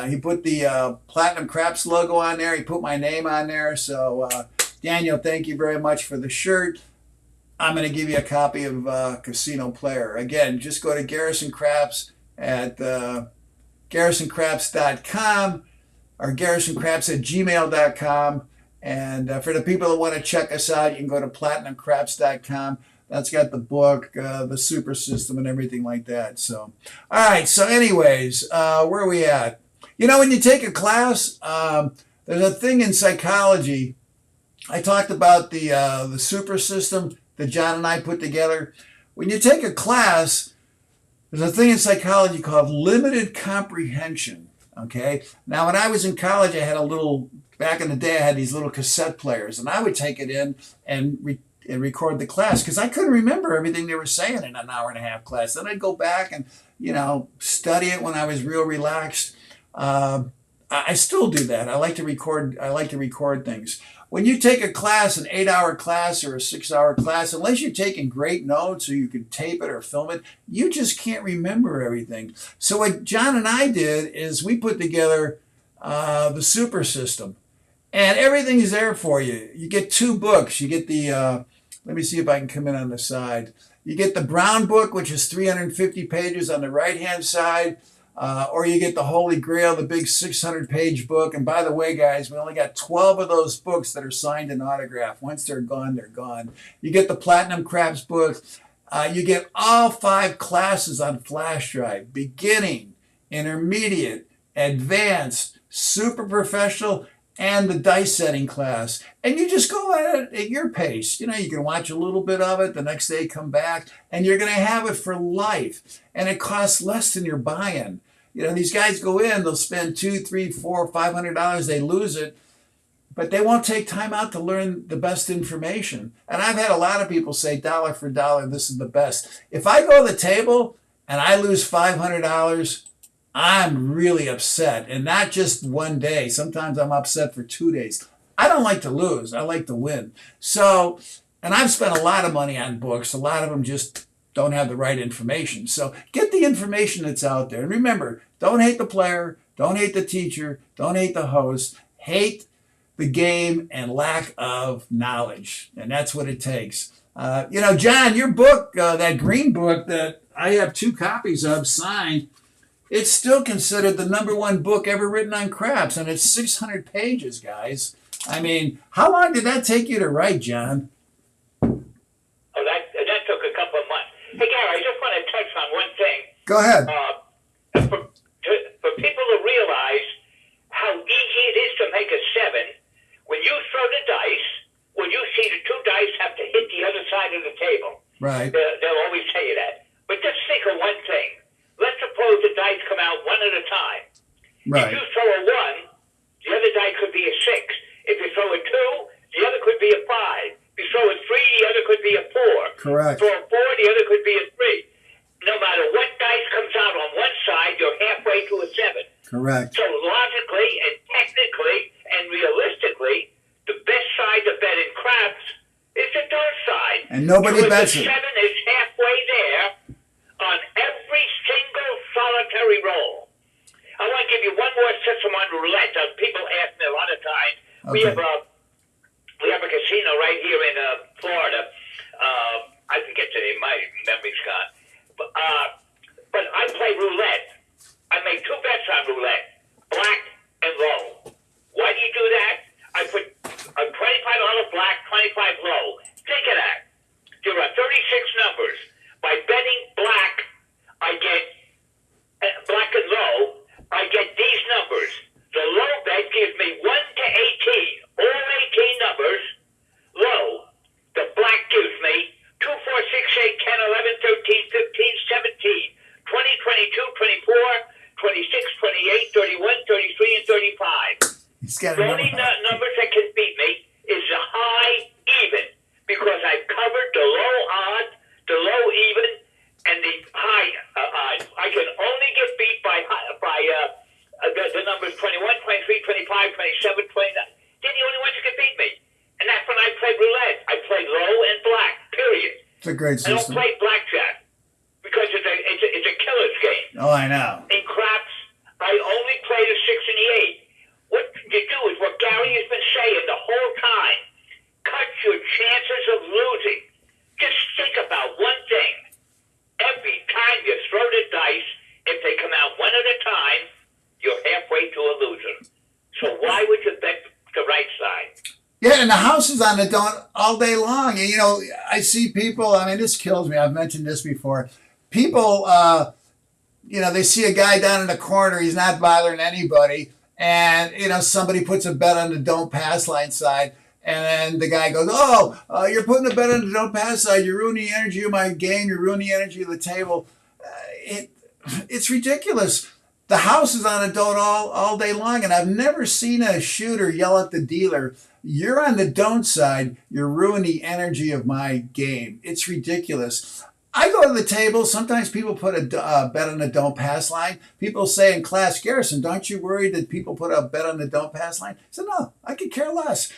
He put the Platinum Craps logo on there. He put my name on there. So Daniel, thank you very much for the shirt. I'm going to give you a copy of Casino Player. Again, just go to Garrison Craps at garrisoncraps.com or garrisoncraps@gmail.com. And for the people that want to check us out, you can go to platinumcraps.com. That's got the book, the super system, and everything like that. So, all right. So anyways, where are we at? When you take a class, there's a thing in psychology. I talked about the super system that John and I put together. When you take a class, there's a thing in psychology called limited comprehension. Okay. Now, when I was in college, I had back in the day, I had these little cassette players, and I would take it in and record the class because I couldn't remember everything they were saying in an hour and a half class. Then I'd go back and, study it when I was real relaxed. I still do that. I like to record things. When you take a class, an 8-hour class or a 6-hour class, unless you're taking great notes or you can tape it or film it, you just can't remember everything. So what John and I did is we put together the super system, and everything is there for you. You get 2 books. You get the, let me see if I can come in on the side. You get the brown book, which is 350 pages on the right-hand side. Or you get the Holy Grail, the big 600-page book. And by the way, guys, we only got 12 of those books that are signed and autographed. Once they're gone, they're gone. You get the Platinum Craps book. You get all 5 classes on flash drive: beginning, intermediate, advanced, super professional, and the dice setting class. And you just go at it at your pace. You can watch a little bit of it, the next day come back, and you're going to have it for life. And it costs less than your buy-in. These guys go in, they'll spend $200, $300, $400, $500, they lose it, but they won't take time out to learn the best information. And I've had a lot of people say, dollar for dollar, this is the best. If I go to the table and I lose $500, I'm really upset, and not just one day. Sometimes I'm upset for 2 days. I don't like to lose. I like to win. So, and I've spent a lot of money on books. A lot of them just don't have the right information. So get the information that's out there. And remember, don't hate the player. Don't hate the teacher. Don't hate the host. Hate the game and lack of knowledge. And that's what it takes. John, your book, that green book that I have 2 copies of signed, it's still considered the #1 book ever written on craps, and it's 600 pages, guys. I mean, how long did that take you to write, John?
Oh, that took a couple of months. Hey, Gary, I just want to touch on one thing.
Go ahead.
For people to realize how easy it is to make a 7, when you throw the dice, when you see the 2 dice have to hit the other side of the table,
right?
They'll always tell you that. But just think of one thing. Let's suppose the dice come out one at a time.
Right.
If you throw a 1, the other die could be a 6. If you throw a 2, the other could be a 5. If you throw a 3, the other could be a 4.
Correct.
Throw a 4, the other could be a 3. No matter what dice comes out on one side, you're halfway to a 7.
Correct.
So logically and technically and realistically, the best side to bet in craps is the dark side.
And nobody
so
bets
if
it.
the 7 We
Okay.
have a casino right here in Florida. I forget the name. My memory's gone. But I play roulette. I make 2 bets on roulette, black and low. Why do you do that? I put a $25 black, 25 low. Think of that. There are 36 numbers. By betting black, I get black and low. I get these numbers. The low bet gives me 1 to 18, all 18 numbers. Low. The black gives me 2, 4, 6, 8, 10, 11, 13, 15, 17, 20, 22, 24, 26, 28, 31, 33, and 35.
He's got
The
a
only
number.
numbers that can beat me is the high even, because I've covered the low odd, the low even, and the high odd. I can only get beat by the numbers 21, 23, 25, 27, 29. They're the only ones that can beat me. And that's when I play roulette. I play low and black, period.
It's a great
I don't
system.
play blackjack because it's a killer's game.
Oh, I know.
In craps, I only play the 6 and the 8. What you do is what Gary has been saying the whole time. Cut your chances of losing. Just think about one thing. Every time you throw the dice, if they come out one at a time, you're halfway to a loser. So why would you bet the right side?
Yeah, and the house is on the don't all day long. And, you know, I see people, I mean, this kills me. I've mentioned this before. People, you know, they see a guy down in the corner. He's not bothering anybody. And, you know, somebody puts a bet on the don't pass line side. And then the guy goes, you're putting a bet on the don't pass side. You're ruining the energy of my game. You're ruining the energy of the table. It's ridiculous. The house is on a don't all day long. And I've never seen a shooter yell at the dealer, you're on the don't side. You're ruining the energy of my game. It's ridiculous. I go to the table. Sometimes people put a bet on the don't pass line. People say in class, Garrison, don't you worry that people put a bet on the don't pass line? I said, no, I could care less.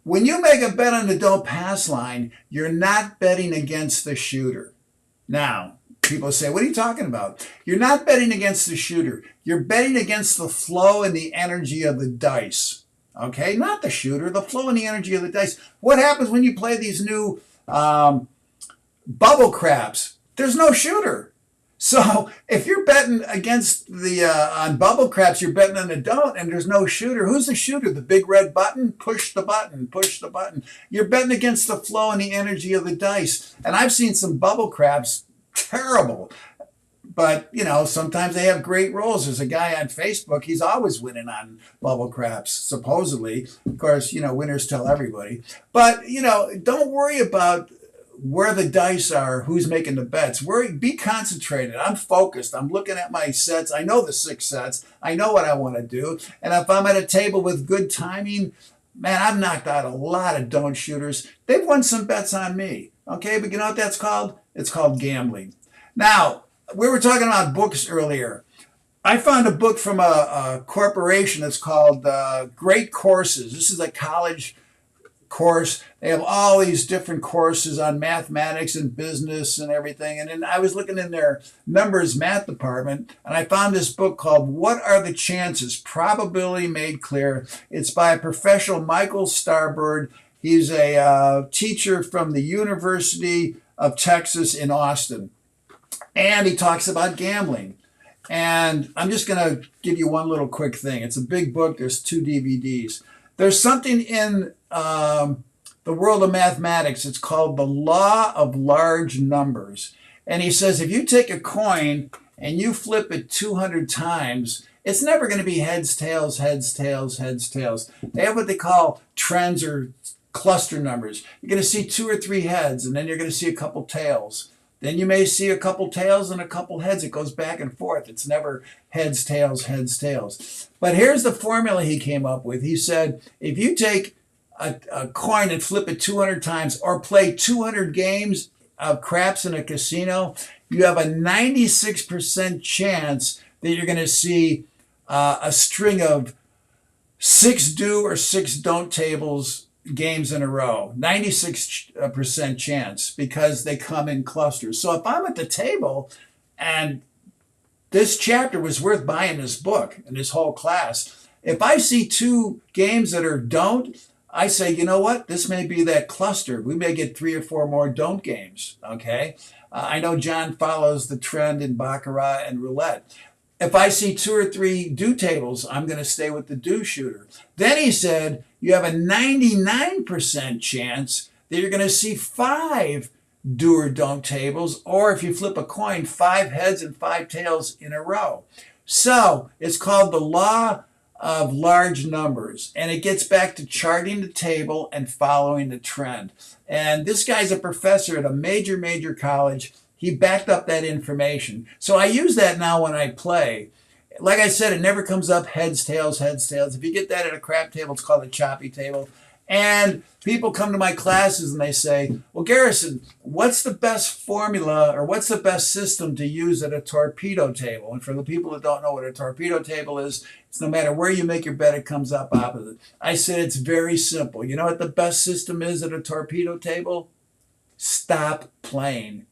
When you make a bet on the don't pass line, you're not betting against the shooter. Now, people say, what are you talking about? You're not betting against the shooter. You're betting against the flow and the energy of the dice. Okay, not the shooter, the flow and the energy of the dice. What happens when you play these new bubble craps? There's no shooter. So if you're betting against the on bubble craps, you're betting on the don't, and there's no shooter. Who's the shooter? The big red button? Push the button, push the button. You're betting against the flow and the energy of the dice. And I've seen some bubble craps, terrible. But, you know, sometimes they have great rolls. There's a guy on Facebook, he's always winning on bubble craps, supposedly. Of course, you know, winners tell everybody. But, you know, don't worry about where the dice are, who's making the bets. Be concentrated. I'm focused. I'm looking at my sets. I know the 6 sets. I know what I want to do. And if I'm at a table with good timing, man, I've knocked out a lot of don't shooters. They've won some bets on me. Okay, but you know what that's called? It's called gambling. Now, we were talking about books earlier. I found a book from a corporation that's called Great Courses. This is a college course. They have all these different courses on mathematics and business and everything. And then I was looking in their numbers math department, and I found this book called What Are the Chances? Probability Made Clear. It's by a professional, Michael Starbird. He's a teacher from the University of Texas in Austin. And he talks about gambling. And I'm just going to give you one little quick thing. It's a big book. There's 2 DVDs. There's something in the world of mathematics. It's called the law of large numbers. And he says if you take a coin and you flip it 200 times, it's never going to be heads, tails, heads, tails, heads, tails. They have what they call trends or cluster numbers. You're going to see 2 or 3 heads, and then you're going to see a couple tails. Then you may see a couple tails and a couple heads. It goes back and forth. It's never heads, tails, heads, tails. But here's the formula he came up with. He said, if you take a coin and flip it 200 times or play 200 games of craps in a casino, you have a 96% chance that you're going to see a string of 6 do or 6 don't tables games in a row. 96% chance because they come in clusters. So if I'm at the table and this chapter was worth buying this book and this whole class, if I see two games that are don't, I say, you know what? This may be that cluster. We may get 3 or 4 more don't games. Okay. I know John follows the trend in Baccarat and roulette. If I see 2 or 3 do tables, I'm going to stay with the do shooter. Then he said, you have a 99% chance that you're going to see 5 do or don't tables, or if you flip a coin, 5 heads and 5 tails in a row. So it's called the law of large numbers, and it gets back to charting the table and following the trend. And this guy's a professor at a major college. He backed up that information. So I use that now when I play. Like I said, it never comes up heads, tails, heads, tails. If you get that at a crap table, it's called a choppy table. And people come to my classes and they say, well, Garrison, what's the best formula or what's the best system to use at a torpedo table? And for the people that don't know what a torpedo table is, it's no matter where you make your bet, it comes up opposite. I said it's very simple. You know what the best system is at a torpedo table? Stop playing.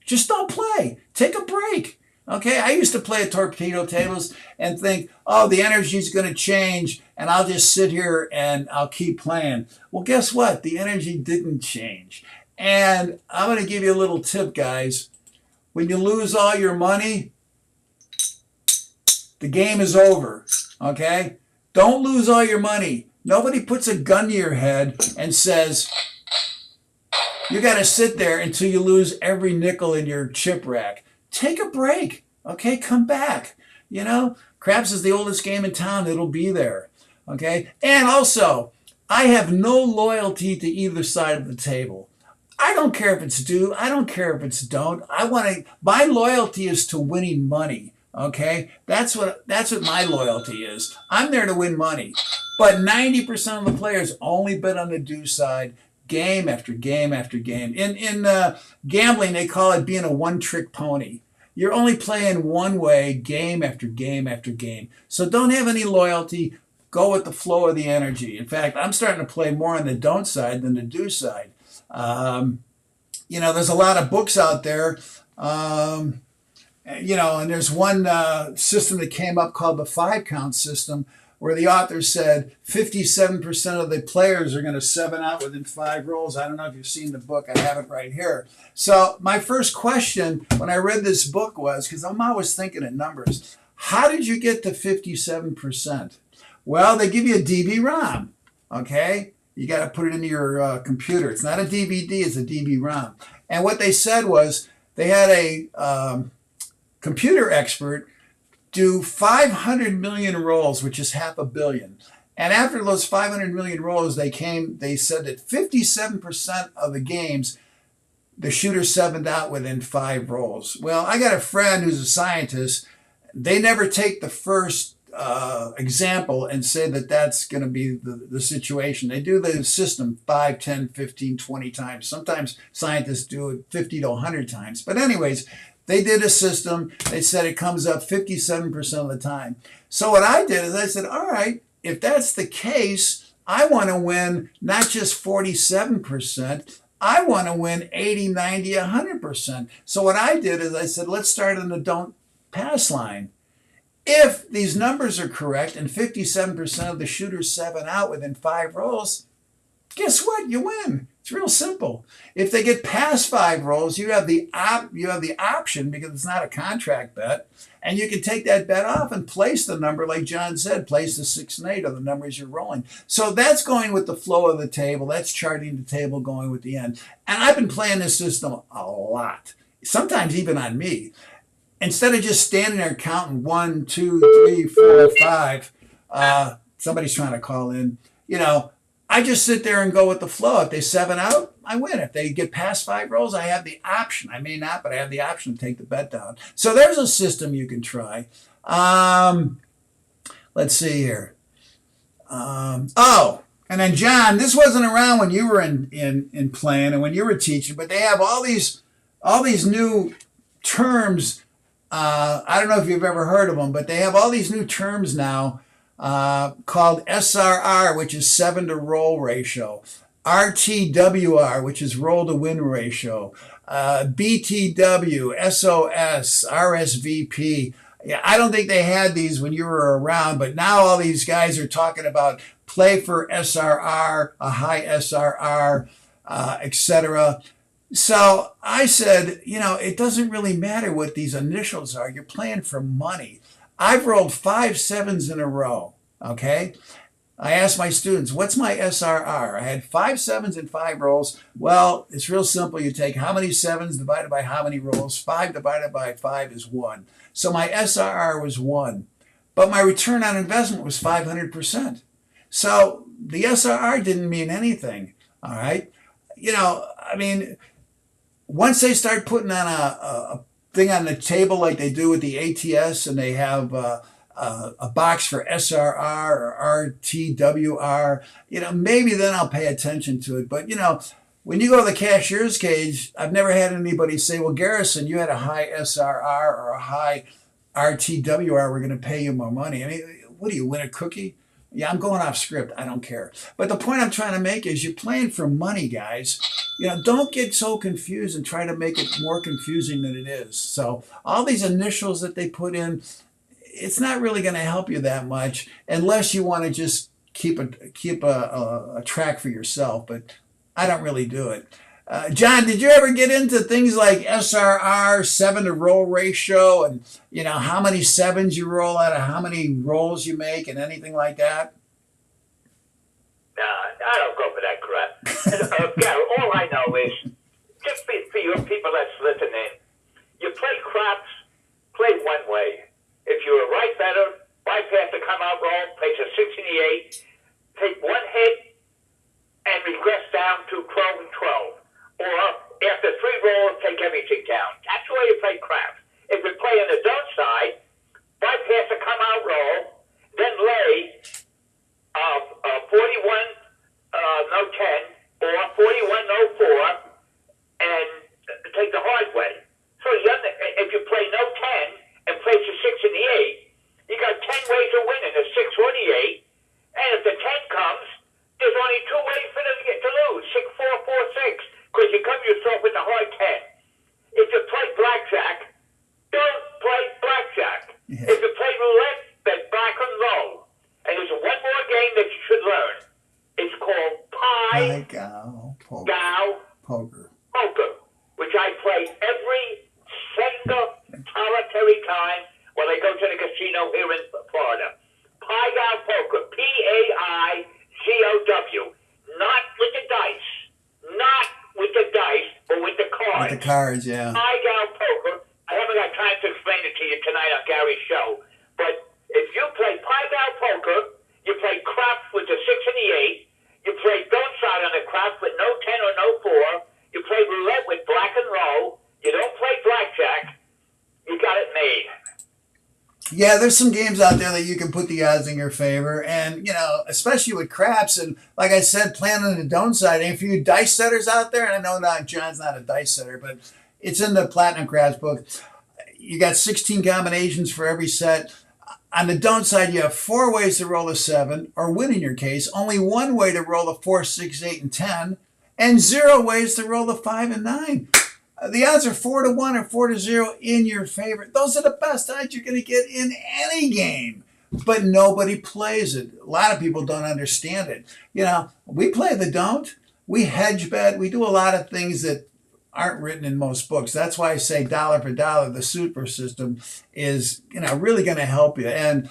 Just don't play. Take a break. Okay, I used to play at torpedo tables and think, oh, the energy's going to change and I'll just sit here and I'll keep playing. Well, guess what? The energy didn't change. And I'm going to give you a little tip, guys. When you lose all your money, the game is over. Okay? Don't lose all your money. Nobody puts a gun to your head and says, you got to sit there until you lose every nickel in your chip rack. Take a break, okay? Come back. You know, craps is the oldest game in town. It'll be there, okay? And also, I have no loyalty to either side of the table. I don't care if it's do. I don't care if it's don't. My loyalty is to winning money, okay? That's what my loyalty is. I'm there to win money. But 90% of the players only bet on the do side, game after game after game. In gambling, they call it being a one-trick pony. You're only playing one way, game after game after game. So don't have any loyalty. Go with the flow of the energy. In fact, I'm starting to play more on the don't side than the do side. You know, there's a lot of books out there. You know, and there's one system that came up called the 5-count system, where the author said 57% of the players are going to 7 out within 5 rolls. I don't know if you've seen the book. I have it right here. So my first question when I read this book was, because I'm always thinking in numbers, how did you get to 57%? Well, they give you a DV-ROM, okay? You got to put it into your computer. It's not a DVD, it's a DV-ROM. And what they said was they had a computer expert do 500 million rolls, which is 500 million. And after those 500 million rolls, they said that 57% of the games, the shooter 7'd out within 5 rolls. Well, I got a friend who's a scientist. They never take the first example and say that that's going to be the situation. They do the system 5, 10, 15, 20 times. Sometimes scientists do it 50 to 100 times. But anyways, they did a system. They said it comes up 57% of the time. So what I did is I said, all right, if that's the case, I want to win not just 47%. I want to win 80, 90, 100%. So what I did is I said, let's start on the don't pass line. If these numbers are correct and 57% of the shooters 7 out within 5 rolls, guess what? You win. It's real simple. If they get past 5 rolls, you have the option, because it's not a contract bet, and you can take that bet off and place the number, like John said, place the 6 and 8 of the numbers you're rolling. So that's going with the flow of the table. That's charting the table, going with the end. And I've been playing this system a lot, sometimes even on me. Instead of just standing there counting 1, 2, 3, 4, 5, somebody's trying to call in, you know, I just sit there and go with the flow. If they 7 out, I win. If they get past 5 rolls, I have the option. I may not, but I have the option to take the bet down. So there's a system you can try. Let's see here. Oh, and then John, this wasn't around when you were in playing and when you were teaching, but they have all these new terms. I don't know if you've ever heard of them, but they have all these new terms now. Called SRR, which is 7 to roll ratio, RTWR, which is roll to win ratio, BTW, SOS, RSVP. Yeah, I don't think they had these when you were around, but now all these guys are talking about play for SRR, a high SRR, etc. So I said, it doesn't really matter what these initials are. You're playing for money. I've rolled 5 sevens in a row. Okay. I asked my students, what's my SRR? I had 5 sevens and 5 rolls. Well, it's real simple. You take how many sevens divided by how many rolls. 5 divided by 5 is 1. So my SRR was 1. But my return on investment was 500%. So the SRR didn't mean anything. All right. Once they start putting on a thing on the table like they do with the ATS, and they have a box for SRR or RTWR, maybe then I'll pay attention to it. But, when you go to the cashier's cage, I've never had anybody say, well, Garrison, you had a high SRR or a high RTWR, we're going to pay you more money. I mean, what do you win, a cookie? Yeah, I'm going off script. I don't care. But the point I'm trying to make is you're playing for money, guys. Don't get so confused and try to make it more confusing than it is. So all these initials that they put in, it's not really going to help you that much unless you want to just keep a track for yourself. But I don't really do it. John, did you ever get into things like SRR, 7 to roll ratio, and how many sevens you roll out of how many rolls you make and anything like that?
Nah, I don't go for that crap. Gary, all I know is, just for your people that's listening, you play craps, play one way. If you're a right better, bypass the come out roll, place a 6 and the 8, take one hit, and regress down to 12 and 12. Or after 3 rolls, take everything down. That's the way you play craps. If you play on the don't side, bypass the come out roll, then lay 41 no 10 or 41 no 4, and take the hard way. So if you play no 10 and place the 6 and the 8, you got 10 ways of winning, the 6 or the 8. And if the 10 comes, there's only 2 ways for them to lose, 6, 4, 4, 6. Because you come yourself with the hard 10. If you play blackjack, don't play blackjack. Yeah. If you play roulette, bet back and low. And there's one more game that you should learn. It's called poker, which I play every single solitary time when I go to the casino here in Florida. Pai-gow poker, P-A-I-G-O-W, not with the dice, not with the dice, but with the cards.
With the cards, yeah.
Pai-gow poker. I haven't got time to explain it to you tonight on Gary's show. But if you play Pai-gow poker, you play craps with the 6 and the 8. You play don't side on the craps with no 10 or no 4. You play roulette with black and roll. You don't play blackjack. You got it made.
Yeah, there's some games out there that you can put the odds in your favor. And, especially with craps. And like I said, playing on the don't side. And if you dice setters out there, and I know John's not a dice setter, but it's in the Platinum Craps book. You got 16 combinations for every set. On the don't side, you have 4 ways to roll a 7, or win in your case. Only 1 way to roll a 4, 6, 8, and 10. And 0 ways to roll a 5 and 9. The odds are 4 to 1 or 4 to 0 in your favor. Those are the best odds you're going to get in any game. But nobody plays it. A lot of people don't understand it. We play the don't. We hedge bet. We do a lot of things that aren't written in most books. That's why I say dollar for dollar, the super system is, really going to help you. And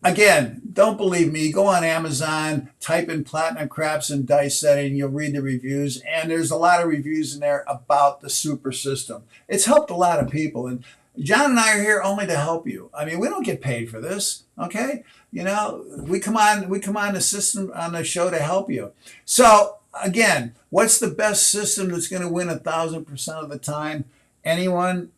again, don't believe me. Go on Amazon, type in Platinum Craps and Dice Setting. You'll read the reviews. And there's a lot of reviews in there about the super system. It's helped a lot of people. And John and I are here only to help you. I mean, we don't get paid for this, okay? We come on the system, on the show to help you. So again, what's the best system that's going to win 1,000% of the time? Anyone?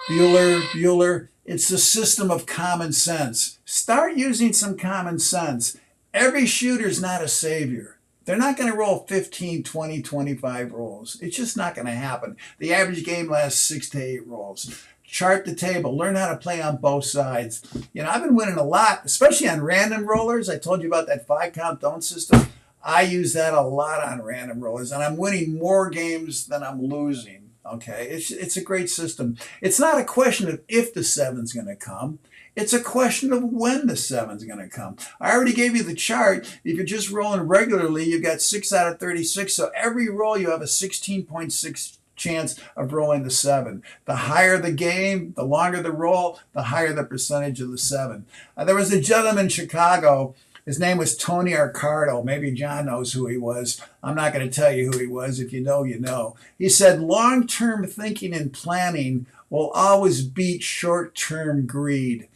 Bueller. It's the system of common sense. Start using some common sense. Every shooter's not a savior. They're not going to roll 15, 20, 25 rolls. It's just not going to happen. The average game lasts 6 to 8 rolls. Chart the table. Learn how to play on both sides. I've been winning a lot, especially on random rollers. I told you about that 5-count don't system. I use that a lot on random rollers, and I'm winning more games than I'm losing. Okay, it's a great system. It's not a question of if the seven's going to come. It's a question of when the seven's going to come. I already gave you the chart. If you're just rolling regularly, you've got 6 out of 36. So every roll, you have a 16.6 chance of rolling the 7. The higher the game, the longer the roll, the higher the percentage of the 7. There was a gentleman in Chicago. His name was Tony Arcardo. Maybe John knows who he was. I'm not going to tell you who he was. If you know, you know. He said long-term thinking and planning will always beat short-term greed.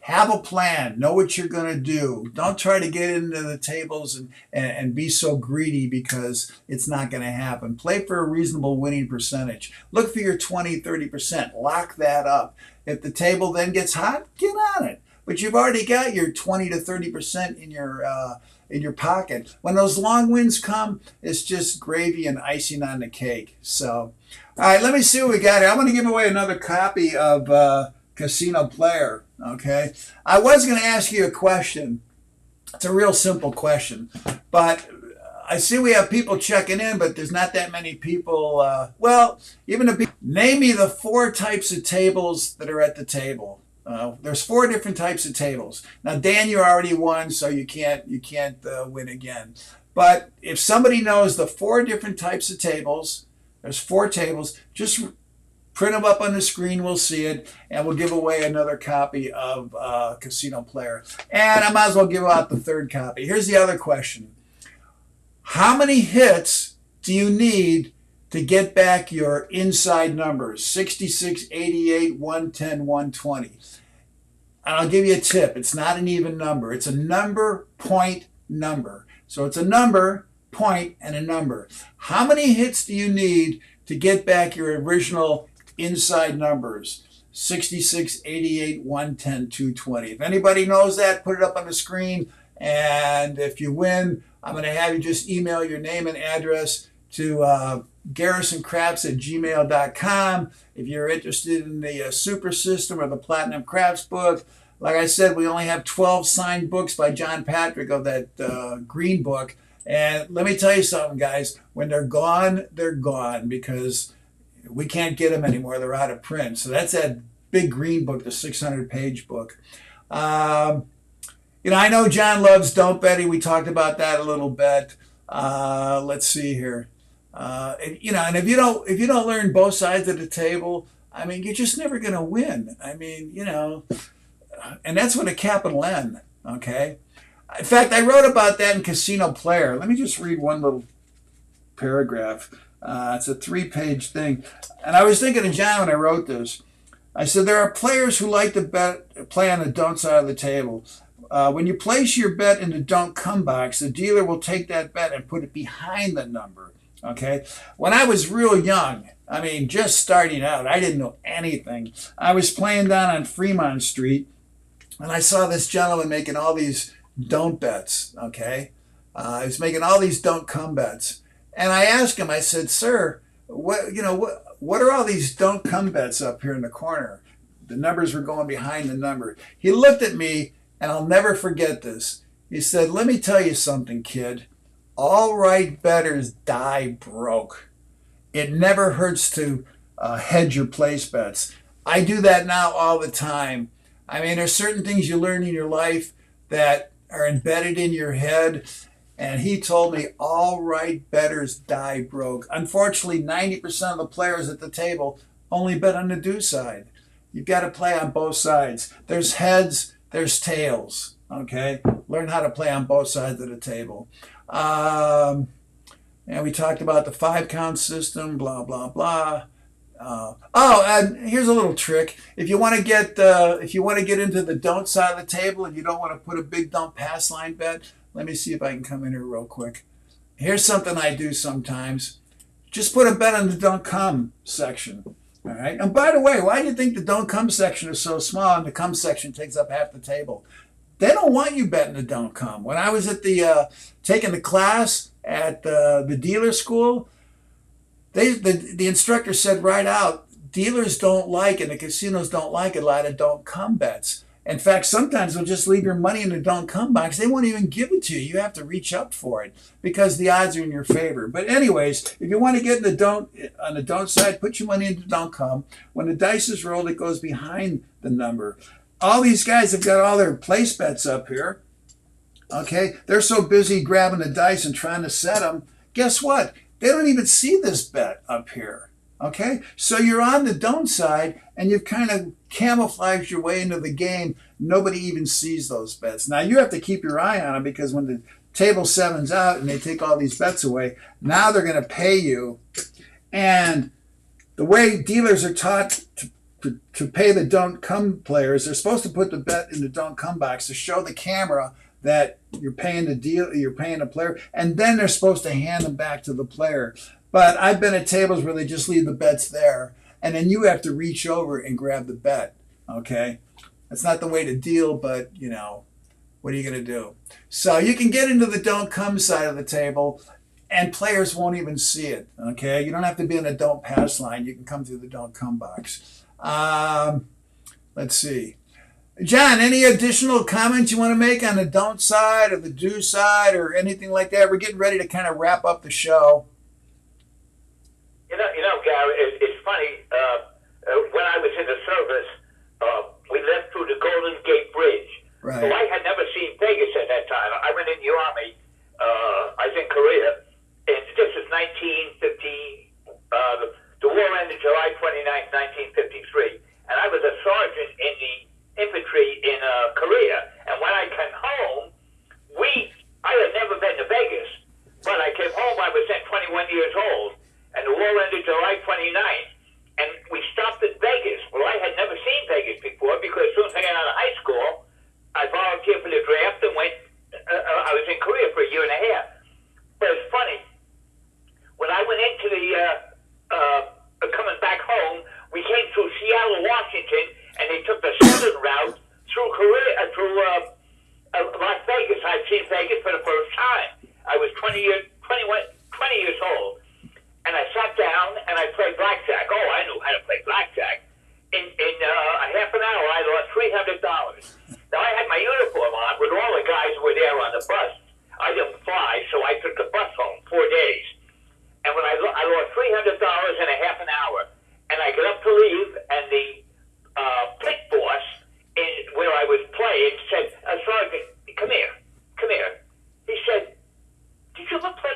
Have a plan. Know what you're going to do. Don't try to get into the tables and be so greedy because it's not going to happen. Play for a reasonable winning percentage. Look for your 20, 30%. Lock that up. If the table then gets hot, get on it. But you've already got your 20 to 30% in your pocket. When those long wins come, it's just gravy and icing on the cake. So, all right, let me see what we got here. I'm going to give away another copy of Casino Player. Okay, I was going to ask you a question. It's a real simple question, but I see we have people checking in, but there's not that many people. Well, even if name me the 4 types of tables that are at the table. There's 4 different types of tables. Now, Dan, you already won, so you can't win again. But if somebody knows the 4 different types of tables, there's 4 tables. Just print them up on the screen. We'll see it, and we'll give away another copy of Casino Player. And I might as well give out the 3rd copy. Here's the other question: how many hits do you need to get back your inside numbers? 66, 88, 110, 120. And I'll give you a tip. It's not an even number. It's a number, point, number. So it's a number, point, and a number. How many hits do you need to get back your original inside numbers? 66, 88, 110, 220. If anybody knows that, put it up on the screen. And if you win, I'm going to have you just email your name and address to garrisoncrafts@gmail.com. If you're interested in the Super System or the Platinum Crafts book, like I said, we only have 12 signed books by John Patrick of that green book. And let me tell you something, guys. When they're gone because we can't get them anymore. They're out of print. So that's that big green book, the 600-page book. I know John loves Don't Betty. We talked about that a little bit. Let's see here. And if you don't learn both sides of the table, I mean, you're just never going to win. I mean, and that's with a capital N. Okay. In fact, I wrote about that in Casino Player. Let me just read one little paragraph. It's a 3-page thing, and I was thinking of John when I wrote this. I said there are players who like to play on the don't side of the table. When you place your bet in the don't come box, the dealer will take that bet and put it behind the number. Okay. When I was real young, I mean, just starting out, I didn't know anything. I was playing down on Fremont Street, and I saw this gentleman making all these don't bets. Okay. He was making all these don't come bets. And I asked him, I said, sir, what are all these don't come bets up here in the corner? The numbers were going behind the number. He looked at me, and I'll never forget this. He said, let me tell you something, kid. All right bettors die broke. It never hurts to hedge your place bets. I do that now all the time. I mean, there's certain things you learn in your life that are embedded in your head. And he told me, all right bettors die broke. Unfortunately, 90% of the players at the table only bet on the do side. You've got to play on both sides. There's heads, there's tails. Okay? Learn how to play on both sides of the table. And we talked about the 5-count system, blah, blah, blah. And here's a little trick. If you want to get into the don't side of the table and you don't want to put a big don't pass line bet, let me see if I can come in here real quick. Here's something I do sometimes. Just put a bet on the don't come section. All right. And by the way, why do you think the don't come section is so small and the come section takes up half the table? They don't want you betting the don't come. When I was at taking the class at the dealer school, the instructor said right out, dealers don't like and the casinos don't like a lot of don't come bets. In fact, sometimes they'll just leave your money in the don't come box. They won't even give it to you. You have to reach up for it because the odds are in your favor. But anyways, if you want to get in the don't on the don't side, put your money into don't come. When the dice is rolled, it goes behind the number. All these guys have got all their place bets up here. Okay, they're so busy grabbing the dice and trying to set them. Guess what? They don't even see this bet up here. Okay, so you're on the don't side and you've kind of camouflaged your way into the game. Nobody even sees those bets. Now you have to keep your eye on them because when the table seven's out and they take all these bets away, now they're going to pay you. And the way dealers are taught to pay the don't come players, they're supposed to put the bet in the don't come box to show the camera that you're paying the player, and then they're supposed to hand them back to the player. But I've been at tables where they just leave the bets there, and then you have to reach over and grab the bet. Okay, that's not the way to deal, but what are you going to do? So you can get into the don't come side of the table, and players won't even see it. Okay, you don't have to be in a don't pass line. You can come through the don't come box. Let's see. John, any additional comments you want to make on the don't side or the do side or anything like that? We're getting ready to kind of wrap up the show.
Gary, it's funny. When I was in the service, we lived through the Golden Gate Bridge.
Right.
So I had never seen Vegas at that time. I went in the Army. I was in Korea. And this is 1950. The war ended July 29th, 1953. And I was a sergeant in the infantry in Korea. And when I came home, I had never been to Vegas. When I came home, I was then 21 years old. And the war ended July 29th. And we stopped at Vegas. Well, I had never seen Vegas before because as soon as I got out of high school, I volunteered for the draft and went. I was in Korea for a year and a half. But it's funny. When I went into the coming back home, we came through Seattle, Washington, and they took the southern route through Korea, through Las Vegas. I'd seen Vegas for the first time. I was 20 years old. And I sat down and I played blackjack. Oh, I knew how to play blackjack. In a half an hour, I lost $300. Now, I had my uniform on with all the guys who were there on the bus. I didn't fly, so I took the bus home 4 days. And when I lost $300 in a half an hour, and I got up to leave, and the pit boss where I was playing said, Sergeant, come here. He said, did you ever play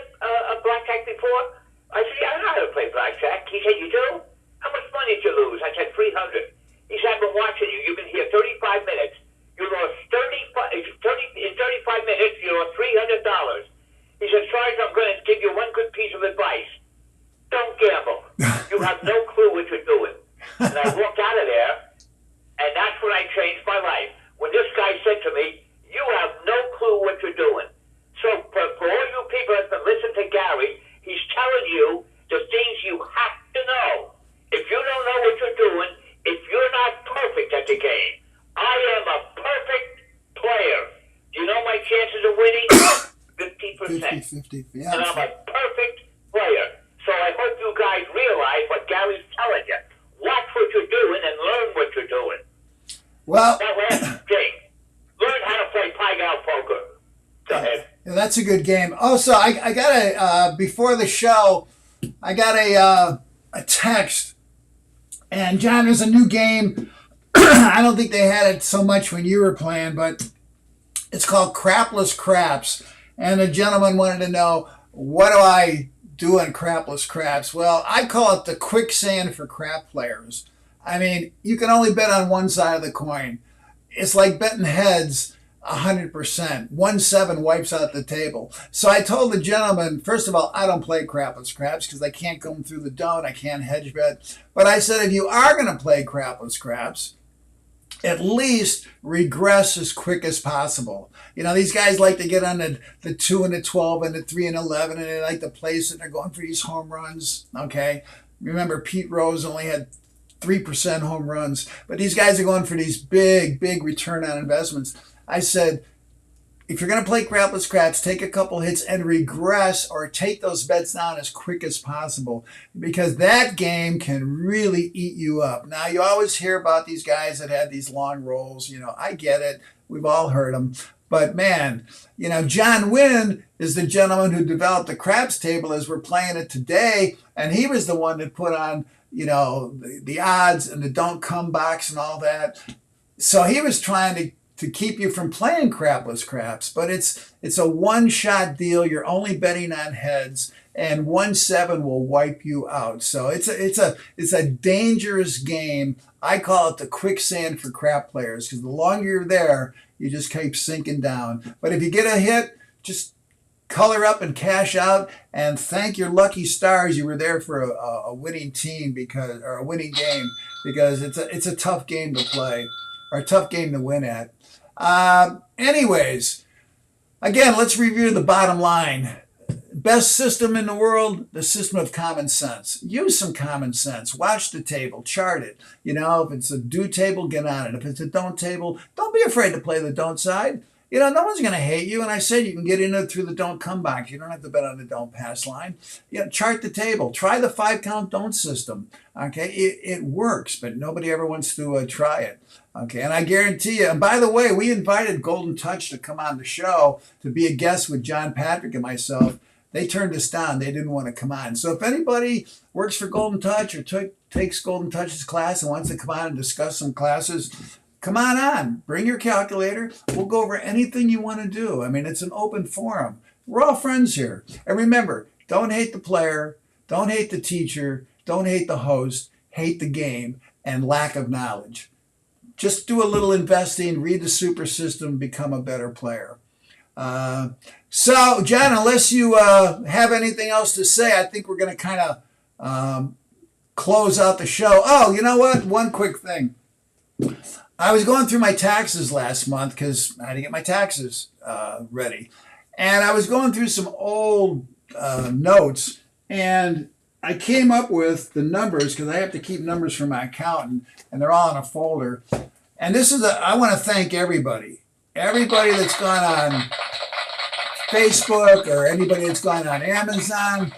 blackjack before? I said, yeah, I know how to play blackjack. He said, you do? How much money did you lose? I said, $300. He said, I've been watching you. You've been here 35 minutes. You lost in 35 minutes, you lost $300. He said, Sergeant, I'm going to give you one good piece of advice. Don't gamble. You have no clue what you're doing. And I walked out of there, and that's when I changed my life. When this guy said to me, you have no clue what you're doing. So for all you people that listen to Gary, he's telling you the things you have to know. If you don't know what you're doing, if you're not perfect at the game, I am a perfect player. Do you know my chances of winning? 50%.
50, yeah.
And I'm a perfect player. So I hope you guys realize what Gary's telling you. Watch what you're doing and learn what you're doing.
Well,
that last thing, learn how to play Pai-Gow poker. Go ahead.
Yeah, that's a good game. Also, I got before the show, I got a text, and John, there's a new game. I don't think they had it so much when you were playing, but it's called Crapless Craps. And the gentleman wanted to know, what do I do on Crapless Craps? Well, I call it the quicksand for crap players. I mean, you can only bet on one side of the coin. It's like betting heads 100%. 1-7 wipes out the table. So I told the gentleman, first of all, I don't play Crapless Craps because I can't come through the don't. I can't hedge bet. But I said, if you are going to play Crapless Craps, at least regress as quick as possible. These guys like to get on the 2 and the 12 and the 3 and 11, and they like to place it, and they're going for these home runs, okay? Remember, Pete Rose only had 3% home runs, but these guys are going for these big return on investments. I said, if you're going to play crapless craps, take a couple hits and regress or take those bets down as quick as possible, because that game can really eat you up. Now, you always hear about these guys that had these long rolls. You know, I get it. We've all heard them. But man, you know, John Wynn is the gentleman who developed the craps table as we're playing it today. And he was the one that put on, you know, the odds and the don't come box and all that. So he was trying to keep you from playing crapless craps, but it's a one-shot deal. You're only betting on heads, and 1-7 will wipe you out. So it's a dangerous game. I call it the quicksand for crap players, because the longer you're there, you just keep sinking down. But if you get a hit, just color up and cash out, and thank your lucky stars you were there for a winning team, or a winning game, because it's a tough game to play, or a tough game to win at. Anyways, again, let's review the bottom line. Best system in the world, the system of common sense. Use some common sense. Watch the table, chart it. You know, if it's a do table, get on it. If it's a don't table, don't be afraid to play the don't side. You know, no one's going to hate you. And I said you can get in it through the don't come box. You don't have to bet on the don't pass line. You know, chart the table. Try the 5-count don't system. Okay, it works, but nobody ever wants to try it. Okay, and I guarantee you, and by the way, we invited Golden Touch to come on the show to be a guest with John Patrick and myself. They turned us down. They didn't want to come on. So if anybody works for Golden Touch or takes Golden Touch's class and wants to come on and discuss some classes, come on. Bring your calculator. We'll go over anything you want to do. I mean, it's an open forum. We're all friends here. And remember, don't hate the player. Don't hate the teacher. Don't hate the host. Hate the game and lack of knowledge. Just do a little investing, read the super system, become a better player. So, John, unless you have anything else to say, I think we're going to kind of close out the show. Oh, you know what? One quick thing. I was going through my taxes last month because I had to get my taxes ready. And I was going through some old notes, and I came up with the numbers because I have to keep numbers for my accountant, and they're all in a folder. And this is I want to thank everybody that's gone on Facebook or anybody that's gone on Amazon.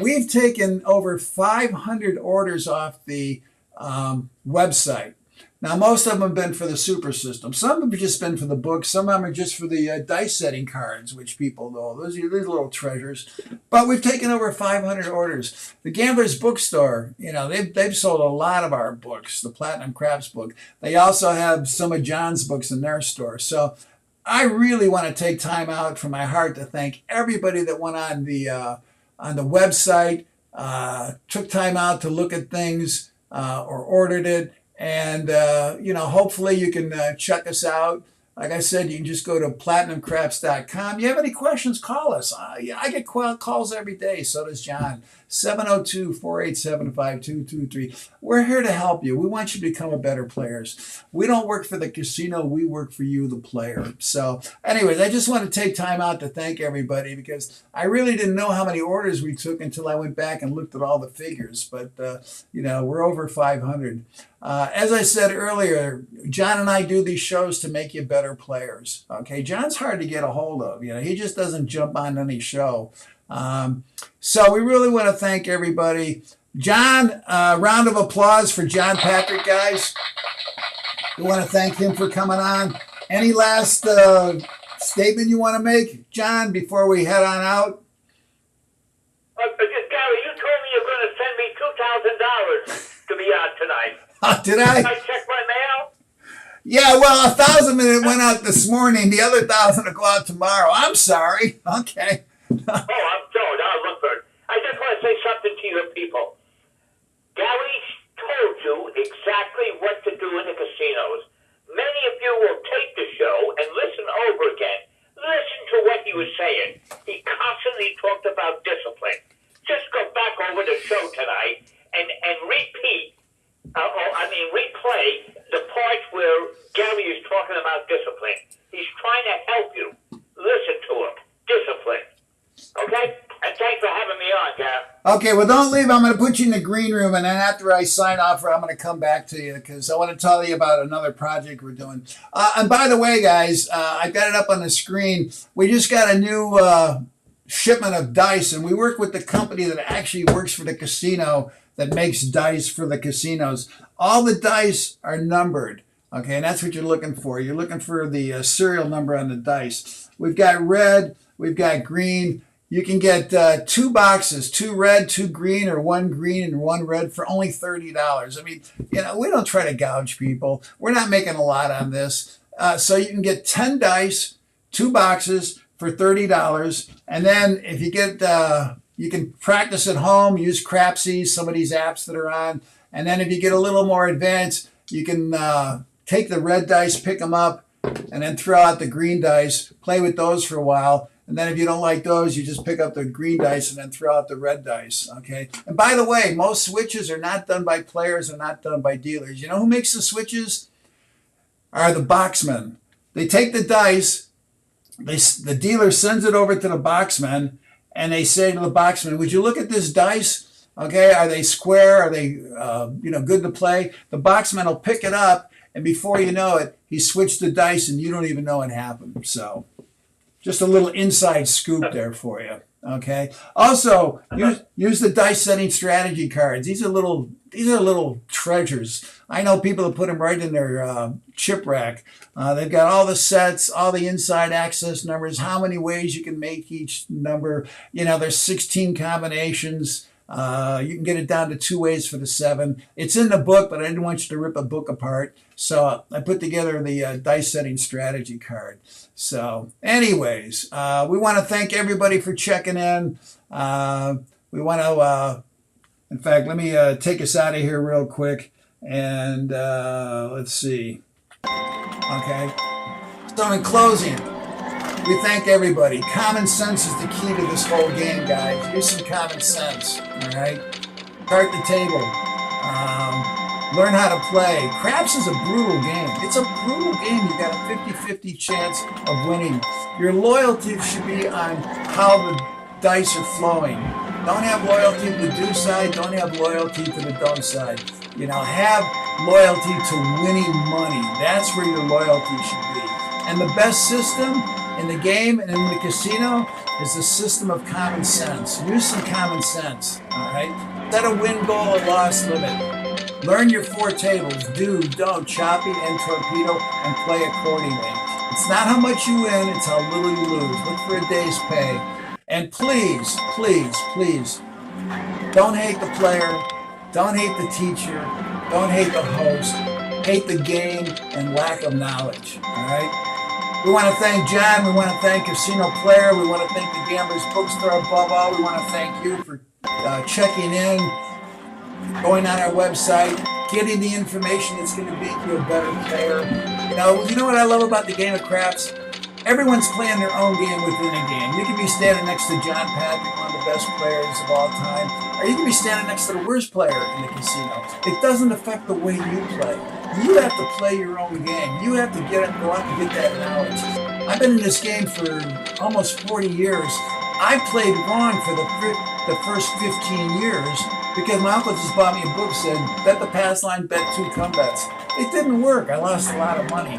We've taken over 500 orders off the website. Now, most of them have been for the super system. Some have just been for the books. Some of them are just for the dice setting cards, which people know. Those are little treasures. But we've taken over 500 orders. The Gambler's Bookstore, you know, they've sold a lot of our books, the Platinum Craps book. They also have some of John's books in their store. So I really want to take time out from my heart to thank everybody that went on the website, took time out to look at things or ordered it. And, you know, hopefully you can check us out. Like I said, you can just go to platinumcraps.com. You have any questions, call us. I get calls every day. So does John. 702-487-5223. We're here to help you. We want you to become a better players. We don't work for the casino. We work for you, the player. So anyways, I just want to take time out to thank everybody because I really didn't know how many orders we took until I went back and looked at all the figures. But, you know, we're over 500. As I said earlier, John and I do these shows to make you better players. Okay, John's hard to get a hold of. You know, he just doesn't jump on any show. So we really want to thank everybody. John, round of applause for John Patrick, guys. We want to thank him for coming on. Any last statement you want to make, John, before we head on out?
Gary, you told me you're going to send me $2,000 to be on tonight.
Did I?
Did I check my mail?
Yeah, well, 1,000 minute went out this morning. The other 1,000 will go out tomorrow. I'm sorry. Okay.
I'm sorry. I'll look for it. I just want to say something to your people. Gary told you exactly what to do in the casinos. Many of you will take the show and listen over again. Listen to what he was saying. He constantly talked about discipline. Just go back over the show tonight and repeat, replay the parts where Gary is talking about discipline. He's trying to help you. Listen to him. Discipline. Okay? And thanks for having me on.
Okay, well, don't leave. I'm going to put you in the green room, and then after I sign off, I'm going to come back to you because I want to tell you about another project we're doing. And by the way, guys, I've got it up on the screen. We just got a new shipment of dice, and we work with the company that actually works for the casino that makes dice for the casinos. All the dice are numbered, okay, and that's what you're looking for. You're looking for the serial number on the dice. We've got red, we've got green. You can get 2 boxes, 2 red, 2 green, or 1 green and 1 red for only $30. I mean, you know, we don't try to gouge people. We're not making a lot on this. So you can get 10 dice, 2 boxes for $30. And then if you get, you can practice at home, use Crapsy, some of these apps that are on. And then if you get a little more advanced, you can take the red dice, pick them up, and then throw out the green dice, play with those for a while. And then if you don't like those, you just pick up the green dice and then throw out the red dice, okay? And by the way, most switches are not done by players and not done by dealers. You know who makes the switches? Are the boxmen. They take the dice, the dealer sends it over to the boxman, and they say to the boxman, would you look at this dice? Okay, are they square? Are they good to play? The boxman will pick it up, and before you know it, he switched the dice, and you don't even know it happened. So just a little inside scoop there for you. Okay. Also, use the dice setting strategy cards. These are little treasures. I know people that put them right in their chip rack. They've got all the sets, all the inside access numbers, how many ways you can make each number. You know, there's 16 combinations. You can get it down to 2 ways for the 7. It's in the book, but I didn't want you to rip a book apart. So I put together the dice setting strategy card. So anyways, we want to thank everybody for checking in. We want to, in fact, let me take us out of here real quick. And let's see. Okay. So in closing, we thank everybody. Common sense is the key to this whole game, guys. Use some common sense, all right? Start the table. Learn how to play. Craps is a brutal game. It's a brutal game. You got a 50-50 chance of winning. Your loyalty should be on how the dice are flowing. Don't have loyalty to the do side. Don't have loyalty to the don't side. You know, have loyalty to winning money. That's where your loyalty should be. And the best system in the game and in the casino is the system of common sense. Use some common sense, all right? Set a win goal, a loss limit. Learn your 4 tables, do, don't, choppy, and torpedo, and play accordingly. It's not how much you win, it's how little you lose. Look for a day's pay. And please, please, please, don't hate the player, don't hate the teacher, don't hate the host, hate the game and lack of knowledge, all right? We want to thank John, we want to thank Casino Player, we want to thank the Gambler's Bookstore above all, we want to thank you for checking in, going on our website, getting the information that's going to make you a better player. You know what I love about the game of craps? Everyone's playing their own game within a game. You can be standing next to John Patrick, one of the best players of all time, or you can be standing next to the worst player in the casino. It doesn't affect the way you play. You have to play your own game. You have to go out and get that knowledge. I've been in this game for almost 40 years. I played wrong for the first 15 years because my uncle just bought me a book, said, bet the pass line, bet 2 come bets. It didn't work. I lost a lot of money.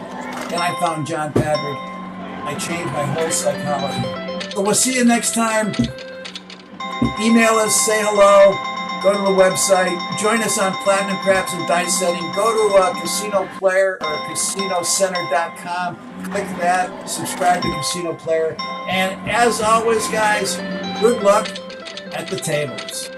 Then I found John Patrick. I changed my whole psychology. So we'll see you next time. Email us, say hello, go to the website, join us on Platinum Craps and Dice Setting. Go to Casino Player or CasinoCenter.com. Click that, subscribe to Casino Player. And as always, guys, good luck at the tables.